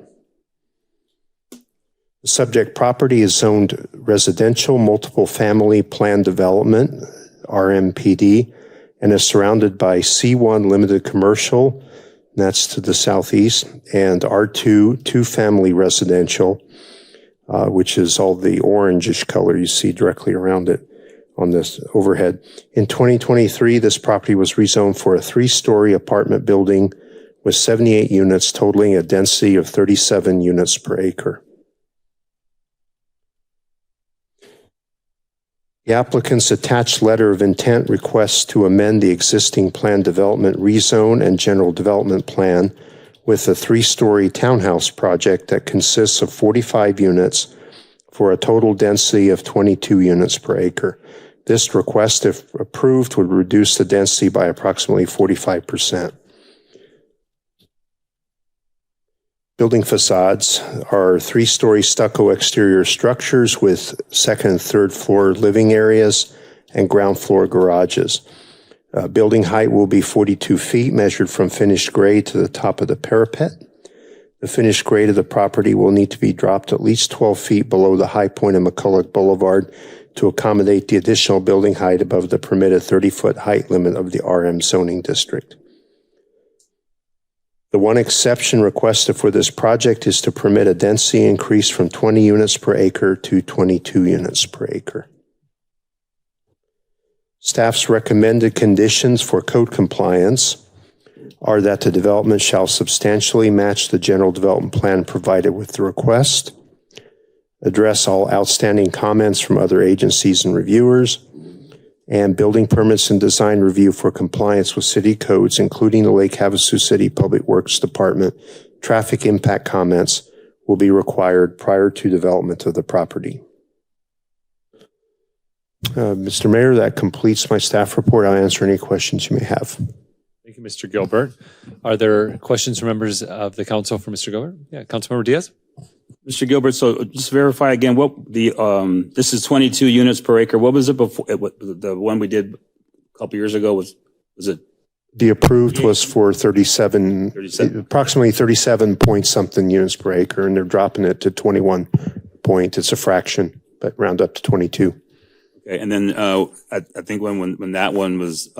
The subject property is zoned residential multiple family plan development, RMPD, and is surrounded by C1 limited commercial, and that's to the southeast, and R2 two-family residential, which is all the orangish color you see directly around it on this overhead. In 2023, this property was rezoned for a 3-story apartment building with 78 units, totaling a density of 37 units per acre. The applicant's attached letter of intent requests to amend the existing plan development rezone and general development plan with a 3-story townhouse project that consists of 45 units for a total density of 22 units per acre. This request, if approved, would reduce the density by approximately 45%. Building facades are 3-story stucco exterior structures with second and third floor living areas and ground floor garages. Building height will be 42 feet measured from finished grade to the top of the parapet. The finished grade of the property will need to be dropped at least 12 feet below the high point of McCulloch Boulevard to accommodate the additional building height above the permitted 30-foot height limit of the RM zoning district. The one exception requested for this project is to permit a density increase from 20 units per acre to 22 units per acre. Staff's recommended conditions for code compliance are that the development shall substantially match the general development plan provided with the request, address all outstanding comments from other agencies and reviewers, and building permits and design review for compliance with city codes, including the Lake Havasu City Public Works Department. Traffic impact comments will be required prior to development of the property. Mr. Mayor, that completes my staff report. I'll answer any questions you may have. Thank Thank you, Mr. Gilbert. Are there questions from members of the council for Mr. Gilbert? Yeah, Councilmember Diaz. Mr. Gilbert, so just verify again, what the, this is 22 units per acre. What was it before? The one we did a couple years ago was it? The approved was for 37, 37. approximately 37 point something units per acre, and they're dropping it to 21 point. It's a fraction, but round up to 22. Okay, and then I think when that one was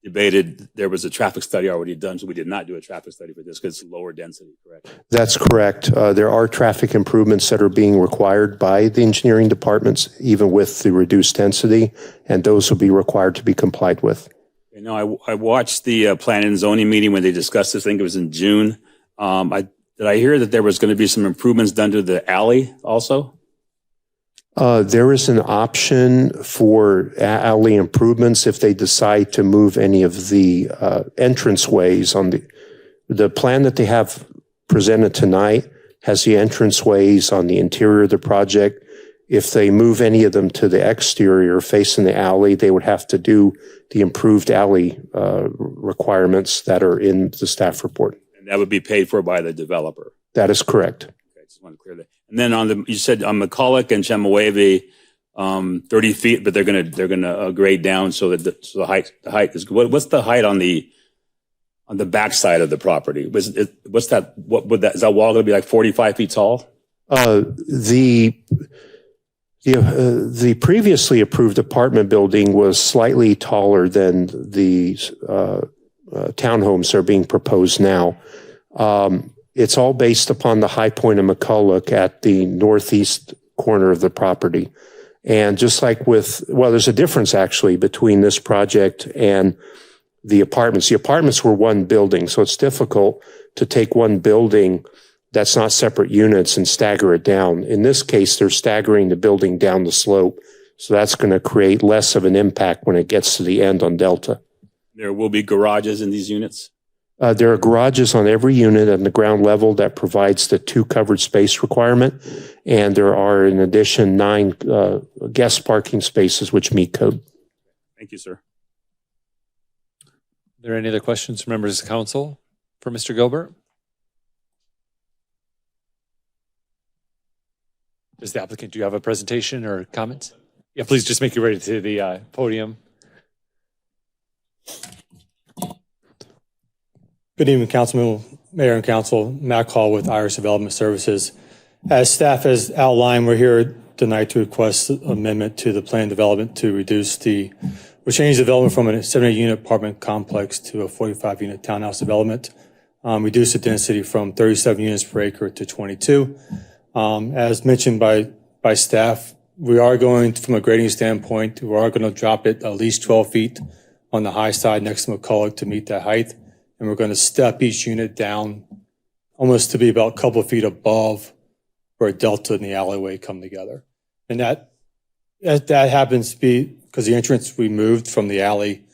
debated, there was a traffic study already done, so we did not do a traffic study for this because it's lower density, correct? That's correct. There are traffic improvements that are being required by the engineering departments, even with the reduced density, and those will be required to be complied with. You know, I watched the planning and zoning meeting when they discussed this. I think it was in June. Did I hear that there was going to be some improvements done to the alley also? There is an option for alley improvements if they decide to move any of the entrance ways on the plan that they have presented tonight has the entrance ways on the interior of the project. If they move any of them to the exterior facing the alley, they would have to do the improved alley requirements that are in the staff report. And that would be paid for by the developer. That is correct. Okay, just want to clear that. And then you said on McCulloch and Chemehuevi, 30 feet, but they're gonna grade down so that the height is good. What's the height on the back side of the property? Is that wall gonna be like 45 feet tall? The previously approved apartment building was slightly taller than the townhomes that are being proposed now. It's all based upon the high point of McCulloch at the northeast corner of the property. And just like there's a difference actually between this project and the apartments. The apartments were one building, so it's difficult to take one building that's not separate units and stagger it down. In this case, they're staggering the building down the slope. So that's going to create less of an impact when it gets to the end on Delta. There will be garages in these units? There are garages on every unit at the ground level that provides the 2 covered space requirement. And there are, in addition, 9 guest parking spaces which meet code. Thank you, sir. Are there any other questions from members of the council for Mr. Gilbert? Does the applicant, do you have a presentation or comments? Yeah, please just make your way to the podium. Good evening, Councilman, Mayor and Council. Matt Hall with Iris Development Services. As staff has outlined, we're here tonight to request amendment to the plan development to we changed development from a 78-unit apartment complex to a 45-unit townhouse development. Reduce the density from 37 units per acre to 22. As mentioned by staff, we are going, from a grading standpoint, we are going to drop it at least 12 feet on the high side next to McCulloch to meet that height. And we're going to step each unit down almost to be about a couple of feet above where Delta and the alleyway come together. And that happens to be because the entrance we moved from the alley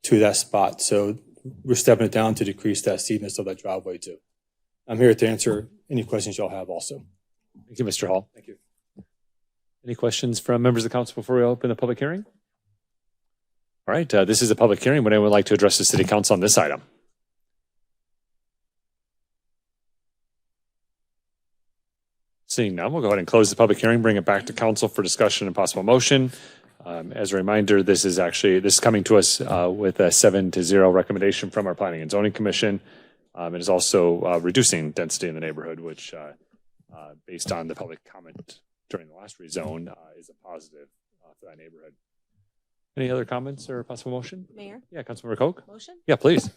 to that spot. So we're stepping it down to decrease that steepness of that driveway too. I'm here to answer any questions y'all have also. Thank you, Mr. Hall. Thank you. Any questions from members of the council before we open the public hearing? All right, this is a public hearing. Would anyone like to address the city council on this item? Seeing none, we'll go ahead and close the public hearing, bring it back to council for discussion and possible motion. As a reminder, this is coming to us with a 7-0 recommendation from our Planning and Zoning Commission. It is also reducing density in the neighborhood, which based on the public comment during the last rezone is a positive for that neighborhood. Any other comments or possible motion? Mayor? Yeah, Councilmember Koch? Motion? Yeah, please.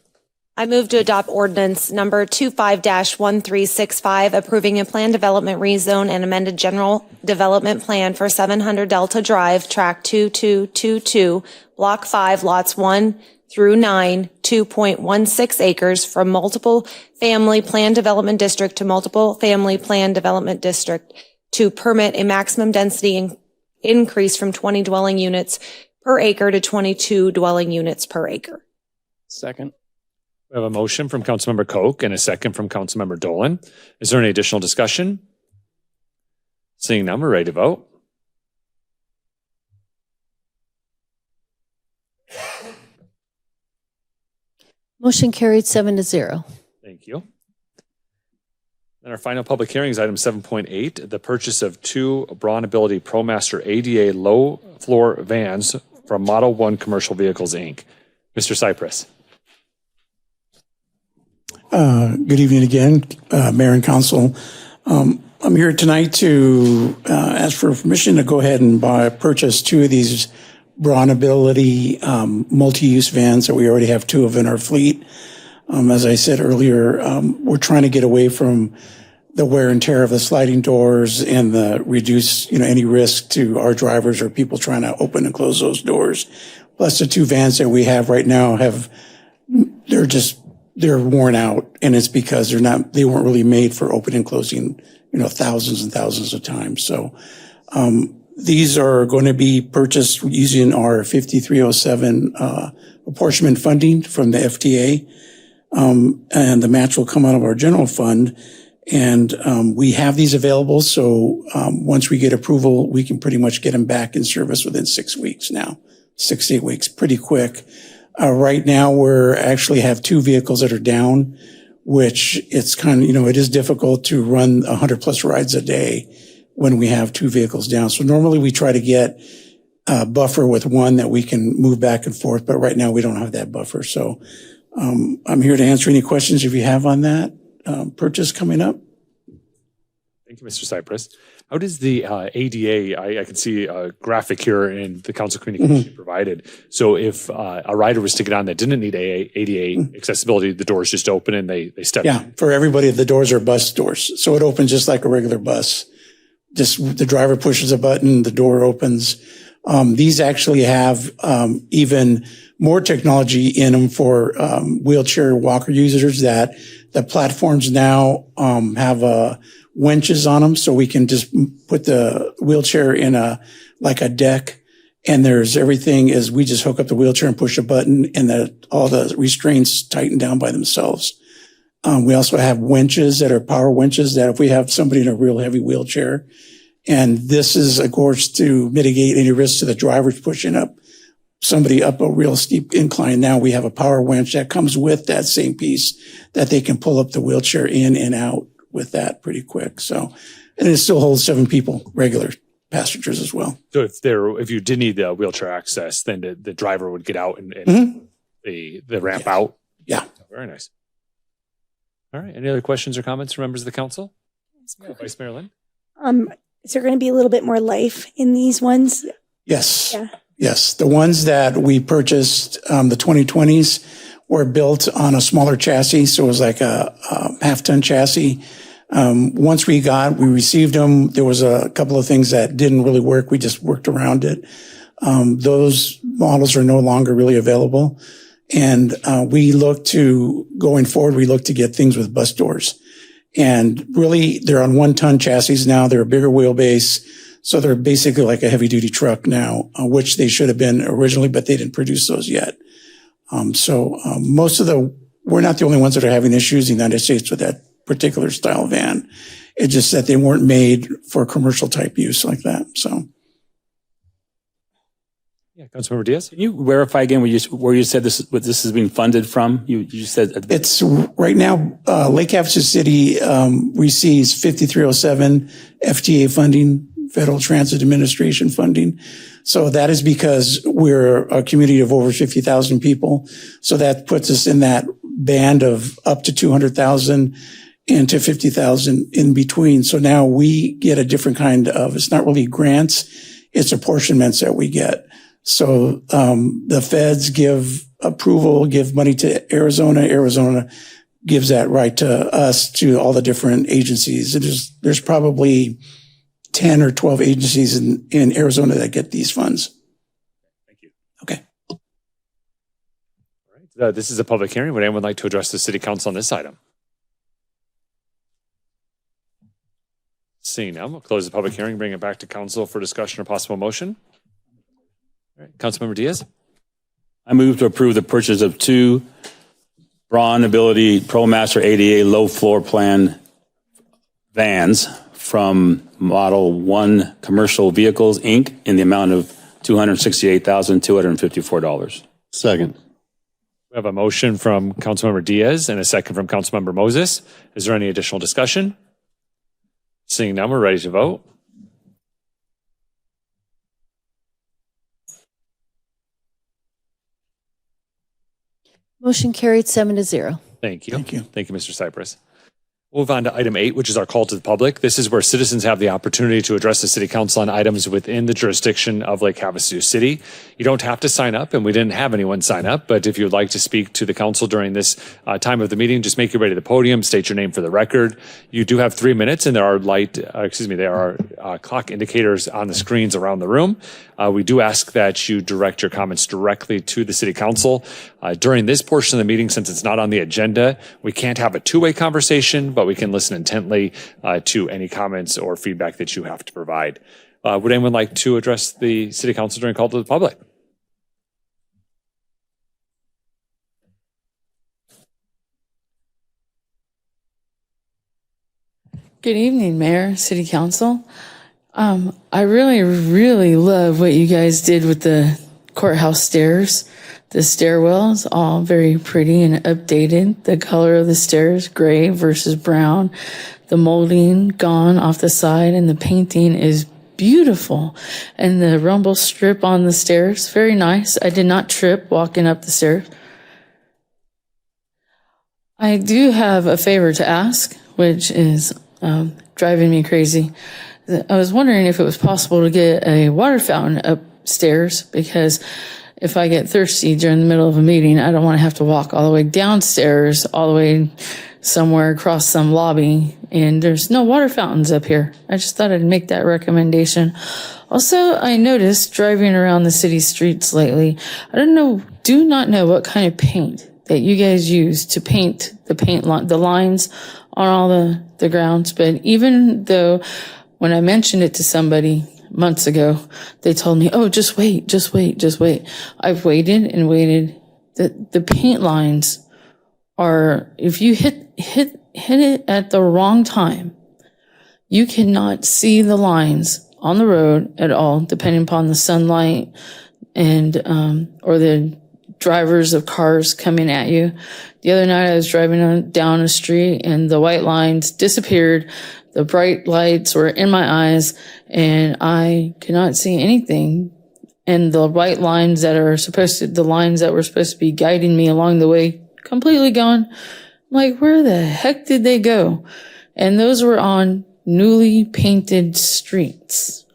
I move to adopt ordinance number 25-1365, approving a plan development rezone and amended general development plan for 700 Delta Drive, track 2222, block 5, lots 1 through 9, 2.16 acres from multiple family plan development district to multiple family plan development district to permit a maximum density increase from 20 dwelling units per acre to 22 dwelling units per acre. Second. We have a motion from Councilmember Koch and a second from Councilmember Dolan. Is there any additional discussion? Seeing none, we're ready to vote. Motion carried 7-0. Thank you. And our final public hearing is item 7.8, the purchase of 2 Braun Ability ProMaster ADA low floor vans from Model 1 Commercial Vehicles, Inc. Mr. Cypress. Good evening again, Mayor and Council. I'm here tonight to ask for permission to go ahead and purchase 2 of these Braun Ability multi-use vans that we already have 2 of in our fleet. As I said earlier, we're trying to get away from the wear and tear of the sliding doors and the reduce, any risk to our drivers or people trying to open and close those doors. Plus the 2 vans that we have right now they're worn out, and it's because they weren't really made for opening and closing, thousands and thousands of times. So, these are going to be purchased using our 5307, apportionment funding from the FTA. And the match will come out of our general fund. And, we have these available. So, once we get approval, we can pretty much get them back in service within 6 weeks now, 6 to 8 weeks, pretty quick. Right now, we're actually have 2 vehicles that are down, which it's kind of, it is difficult to run 100 plus rides a day when we have 2 vehicles down. So normally we try to get a buffer with 1 that we can move back and forth, but right now we don't have that buffer. So, I'm here to answer any questions if you have on that, purchase coming up. Thank you, Mr. Cypress. How does the ADA, I can see a graphic here in the council communication provided. So if a rider was to get on that didn't need ADA accessibility, the doors just open and they step in? Yeah, for everybody, the doors are bus doors. So it opens just like a regular bus. Just the driver pushes a button, the door opens. These actually have even more technology in them for wheelchair walker users, that the platforms now have winches on them, so we can just put the wheelchair in like a deck, and there's everything is we just hook up the wheelchair and push a button, and all the restraints tighten down by themselves. We also have winches that are power winches that if we have somebody in a real heavy wheelchair, and this is, of course, to mitigate any risk to the drivers pushing somebody up a real steep incline. Now we have a power winch that comes with that same piece that they can pull up the wheelchair in and out with that pretty quick. So, and it still holds 7 people, regular passengers as well. So if you did need the wheelchair access, then the driver would get out and the ramp out? Yeah. Very nice. All right. Any other questions or comments from members of the council? Vice Mayor Lynn? Is there going to be a little bit more life in these ones? Yes. Yeah. Yes. The ones that we purchased, the 2020s, were built on a smaller chassis. So it was like a half-ton chassis. Once we received them, there was a couple of things that didn't really work. We just worked around it. Those models are no longer really available. And going forward, we look to get things with bus doors. And really, they're on 1-ton chassis now. They're a bigger wheelbase. So they're basically like a heavy duty truck now, which they should have been originally, but they didn't produce those yet. We're not the only ones that are having issues in the United States with that particular style van. It's just that they weren't made for commercial type use like that. So. Yeah, Councilmember Diaz. Can you verify again where you said what this is being funded from? You said it's right now. Lake Havasu City receives 5307 FTA funding, Federal Transit Administration funding. So that is because we're a community of over 50,000 people. So that puts us in that band of up to 200,000 and to 50,000 in between. So now we get a different kind of. It's not really grants; it's apportionments that we get. So, the feds give approval, give money to Arizona. Arizona gives that right to us, to all the different agencies. There's probably 10 or 12 agencies in Arizona that get these funds. Thank you. Okay. All right. This is a public hearing. Would anyone like to address the city council on this item? Seeing none, we'll close the public hearing, bring it back to council for discussion or possible motion. All right. Councilmember Diaz. I move to approve the purchase of 2 Braun Ability ProMaster ADA low floor plan vans from Model 1 Commercial Vehicles, Inc. in the amount of $268,254. Second. We We have a motion from Councilmember Diaz and a second from Councilmember Moses. Is there any additional discussion? Seeing none, we're ready to vote. Motion carried 7-0. Thank you. Thank you, Mr. Cypress. We'll move on to item 8, which is our call to the public. This is where citizens have the opportunity to address the city council on items within the jurisdiction of Lake Havasu City. You don't have to sign up, and we didn't have anyone sign up, but if you would like to speak to the council during this time of the meeting, just make your way to the podium, state your name for the record. You do have 3 minutes, and there are clock indicators on the screens around the room. We do ask that you direct your comments directly to the city council. During this portion of the meeting, since it's not on the agenda, we can't have a two-way conversation, but we can listen intently to any comments or feedback that you have to provide. Would anyone like to address the city council during call to the public? Good evening, Mayor, City Council. I really love what you guys did with the courthouse stairs. The stairwells, all very pretty and updated. The color of the stairs, gray versus brown. The molding gone off the side, and the painting is beautiful. And the rumble strip on the stairs, very nice. I did not trip walking up the stairs. I do have a favor to ask, which is driving me crazy. I was wondering if it was possible to get a water fountain upstairs, because if I get thirsty during the middle of a meeting, I don't want to have to walk all the way downstairs, all the way somewhere across some lobby, and there's no water fountains up here. I just thought I'd make that recommendation. Also, I noticed driving around the city streets lately, do not know what kind of paint that you guys use to paint the lines on all the grounds, but even though when I mentioned it to somebody months ago, they told me, oh, just wait. I've waited and waited. The paint lines are, if you hit it at the wrong time, you cannot see the lines on the road at all, depending upon the sunlight and, or the drivers of cars coming at you. The other night I was driving down a street and the white lines disappeared. The bright lights were in my eyes and I could not see anything. And the white lines the lines that were supposed to be guiding me along the way, completely gone. I'm like, where the heck did they go? And those were on newly painted streets.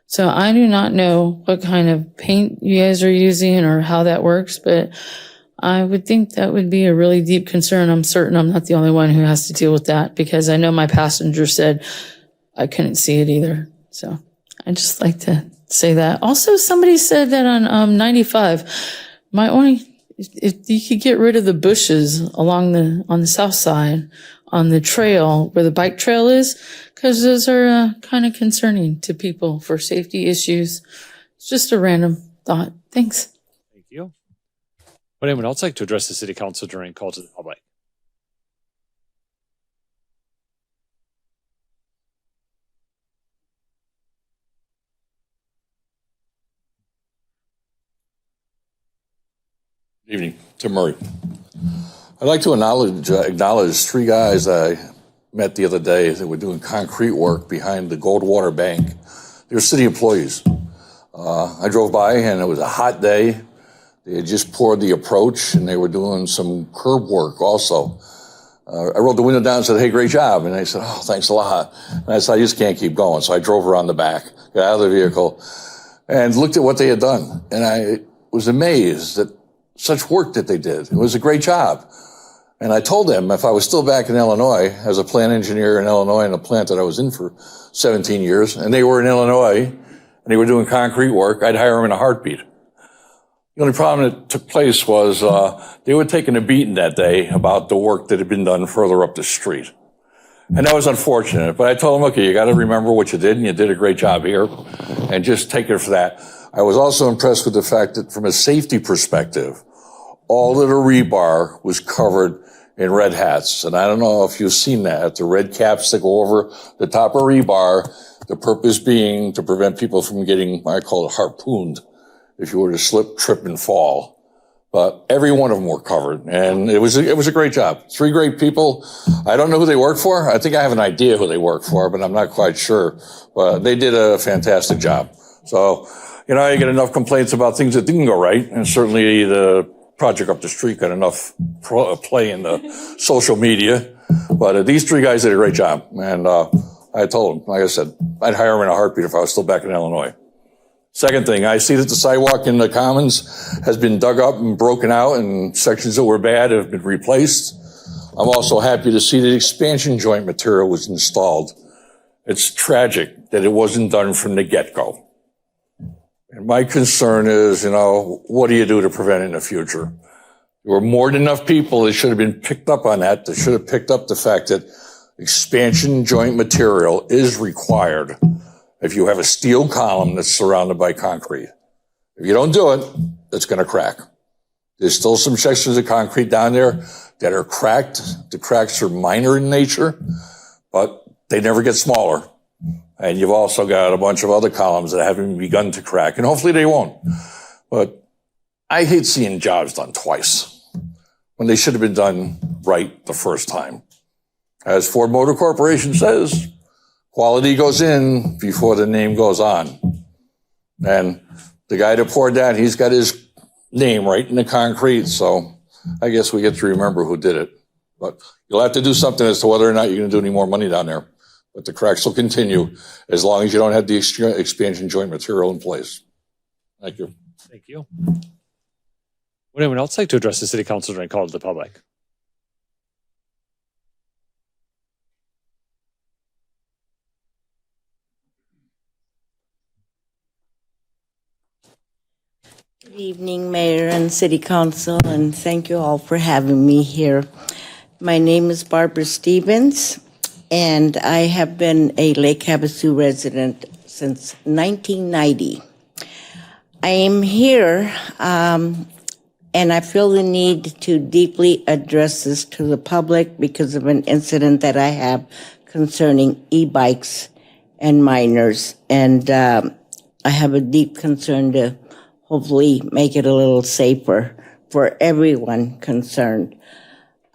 So I do not know what kind of paint you guys are using or how that works, but I would think that would be a really deep concern. I'm certain I'm not the only one who has to deal with that, because I know my passenger said I couldn't see it either. So I'd just like to say that. Also, somebody said that on 95, if you could get rid of the bushes on the south side, on the trail where the bike trail is, because those are kind of concerning to people for safety issues. It's just a random thought. Thanks. Thank you. Would anyone else like to address the city council during call to the public? Good evening, Tim Murray. I'd like to acknowledge three guys I met the other day that were doing concrete work behind the Goldwater Bank. They were city employees. I drove by and it was a hot day. They had just poured the approach and they were doing some curb work also. I rolled the window down and said, hey, great job. And they said, oh, thanks a lot. And I said, I just can't keep going. So I drove around the back, got out of the vehicle and looked at what they had done. And I was amazed at such work that they did. It was a great job. And I told them if I was still back in Illinois as a plant engineer in Illinois in a plant that I was in for 17 years, and they were in Illinois and they were doing concrete work, I'd hire them in a heartbeat. The only problem that took place was they were taking a beating that day about the work that had been done further up the street. And that was unfortunate. But I told them, okay, you got to remember what you did, and you did a great job here, and just take it for that. I was also impressed with the fact that from a safety perspective, all of the rebar was covered in red hats. And I don't know if you've seen that, the red caps that go over the top of rebar, the purpose being to prevent people from getting, I call it harpooned, if you were to slip, trip, and fall. but every one of them were covered, and it was a great job. 3 great people. I don't know who they work for. I think I have an idea who they work for, but I'm not quite sure. But they did a fantastic job. So, you get enough complaints about things that didn't go right, and certainly the project up the street got enough play in the social media. But these 3 guys did a great job, and I told them, like I said, I'd hire them in a heartbeat if I was still back in Illinois. Second thing, I see that the sidewalk in the Commons has been dug up and broken out, and sections that were bad have been replaced. I'm also happy to see that expansion joint material was installed. It's tragic that it wasn't done from the get-go. And my concern is, what do you do to prevent it in the future? There were more than enough people that should have been picked up on that should have picked up the fact that expansion joint material is required if you have a steel column that's surrounded by concrete. If you don't do it, it's going to crack. There's still some sections of concrete down there that are cracked. The cracks are minor in nature, but they never get smaller. And you've also got a bunch of other columns that haven't begun to crack, and hopefully they won't. But I hate seeing jobs done twice when they should have been done right the first time. As Ford Motor Corporation says, quality goes in before the name goes on. And the guy that poured that, he's got his name right in the concrete, so I guess we get to remember who did it. But you'll have to do something as to whether or not you're going to do any more money down there. But the cracks will continue as long as you don't have the expansion joint material in place. Thank you. Thank you. Would anyone else like to address the city council during call to the public? Good evening, Mayor and City Council, and thank you all for having me here. My name is Barbara Stevens, and I have been a Lake Havasu resident since 1990. I am here, and I feel the need to deeply address this to the public because of an incident that I have concerning e-bikes and minors, and I have a deep concern to hopefully make it a little safer for everyone concerned.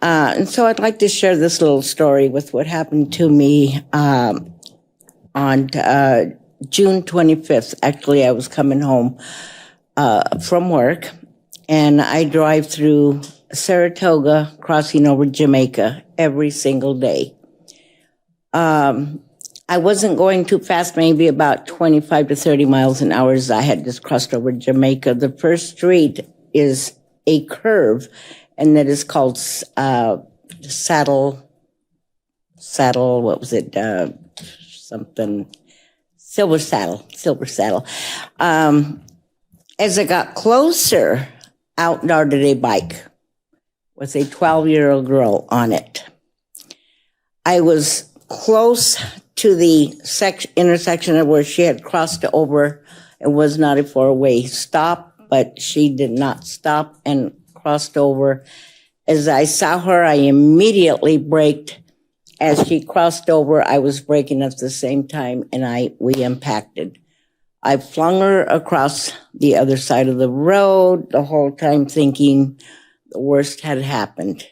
And so I'd like to share this little story with what happened to me on June 25th. Actually, I was coming home from work, and I drive through Saratoga, crossing over Jamaica every single day. I wasn't going too fast, maybe about 25 to 30 miles an hour as I had just crossed over Jamaica. The first street is a curve, and that is called Saddle, what was it? Silver Saddle. As I got closer, out darted a bike with a 12-year-old girl on it. I was close to the intersection of where she had crossed over. It was not a four-way stop, but she did not stop and crossed over. As I saw her, I immediately braked. As she crossed over, I was braking at the same time, and we impacted. I flung her across the other side of the road, the whole time thinking the worst had happened.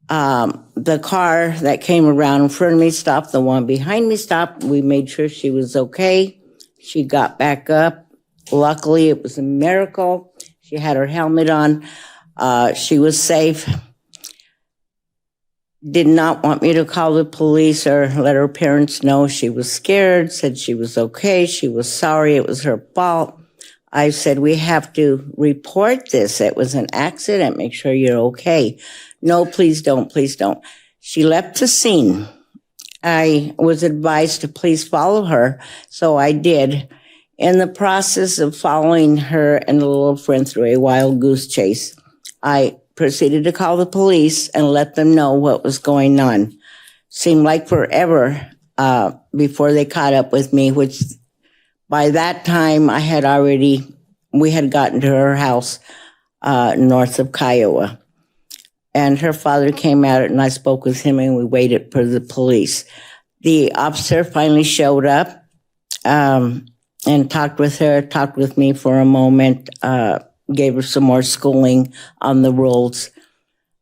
The car that came around in front of me stopped. The one behind me stopped. We made sure she was okay. She got back up. Luckily, it was a miracle. She had her helmet on. She was safe. Did not want me to call the police or let her parents know. She was scared, said she was okay. She was sorry. It was her fault. I said, we have to report this. It was an accident. Make sure you're okay. No, please don't. Please don't. She left the scene. I was advised to please follow her, so I did. In the process of following her and the little friend through a wild goose chase, I proceeded to call the police and let them know what was going on. Seemed like forever before they caught up with me, which by that time we had gotten to her house north of Kiowa. And her father came out, and I spoke with him, and we waited for the police. The officer finally showed up and talked with me for a moment. gave her some more schooling on the rules.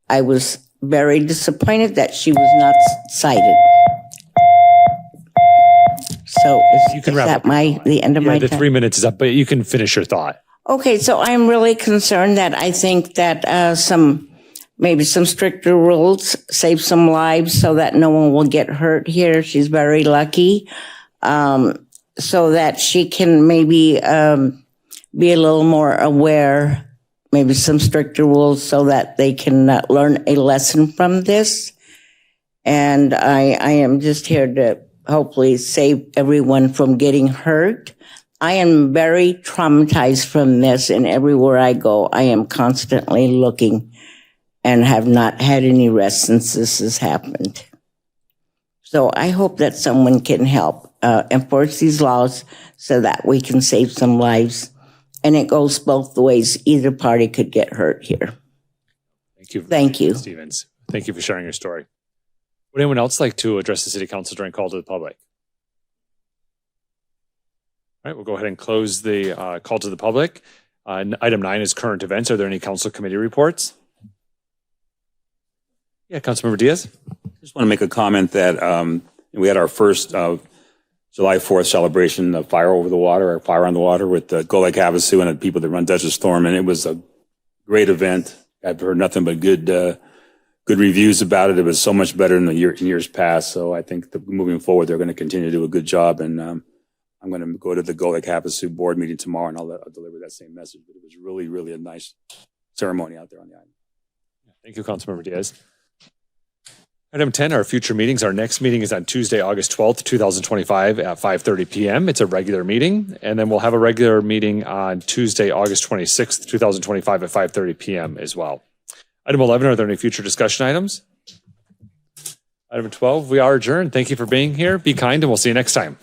I was very disappointed that she was not cited. So You can is wrap that up. the end of my The time? 3 minutes is up, but you can finish your thought. Okay, so I'm really concerned that I think that maybe some stricter rules save some lives so that no one will get hurt here. She's very lucky. So that she can maybe be a little more aware, maybe some stricter rules so that they can learn a lesson from this. And I am just here to hopefully save everyone from getting hurt. I am very traumatized from this, and everywhere I go, I am constantly looking and have not had any rest since this has happened. So I hope that someone can help enforce these laws so that we can save some lives. And it goes both ways. Either party could get hurt here. Thank you. Stevens. Thank you for sharing your story. Would anyone else like to address the city council during call to the public? All right, we'll go ahead and close the call to the public. Item 9 is current events. Are there any council committee reports? Yeah, Councilmember Diaz. Just want to make a comment that we had our first July 4th celebration of Fire Over the Water, or Fire on the Water, with Go Lake Havasu and the people that run Desert Storm, and it was a great event. I've heard nothing but good reviews about it. It was so much better than years past. So I think that moving forward, they're going to continue to do a good job. And I'm going to go to the Go Lake Havasu board meeting tomorrow, and I'll deliver that same message. But it was really, really a nice ceremony out there on the island. Thank you, Councilmember Diaz. Item 10, our future meetings. Our next meeting is on Tuesday, August 12th, 2025 at 5:30 p.m. It's a regular meeting. And then we'll have a regular meeting on Tuesday, August 26th, 2025 at 5:30 p.m. as well. Item 11, are there any future discussion items? Item 12, we are adjourned. Thank you for being here. Be kind, and we'll see you next time.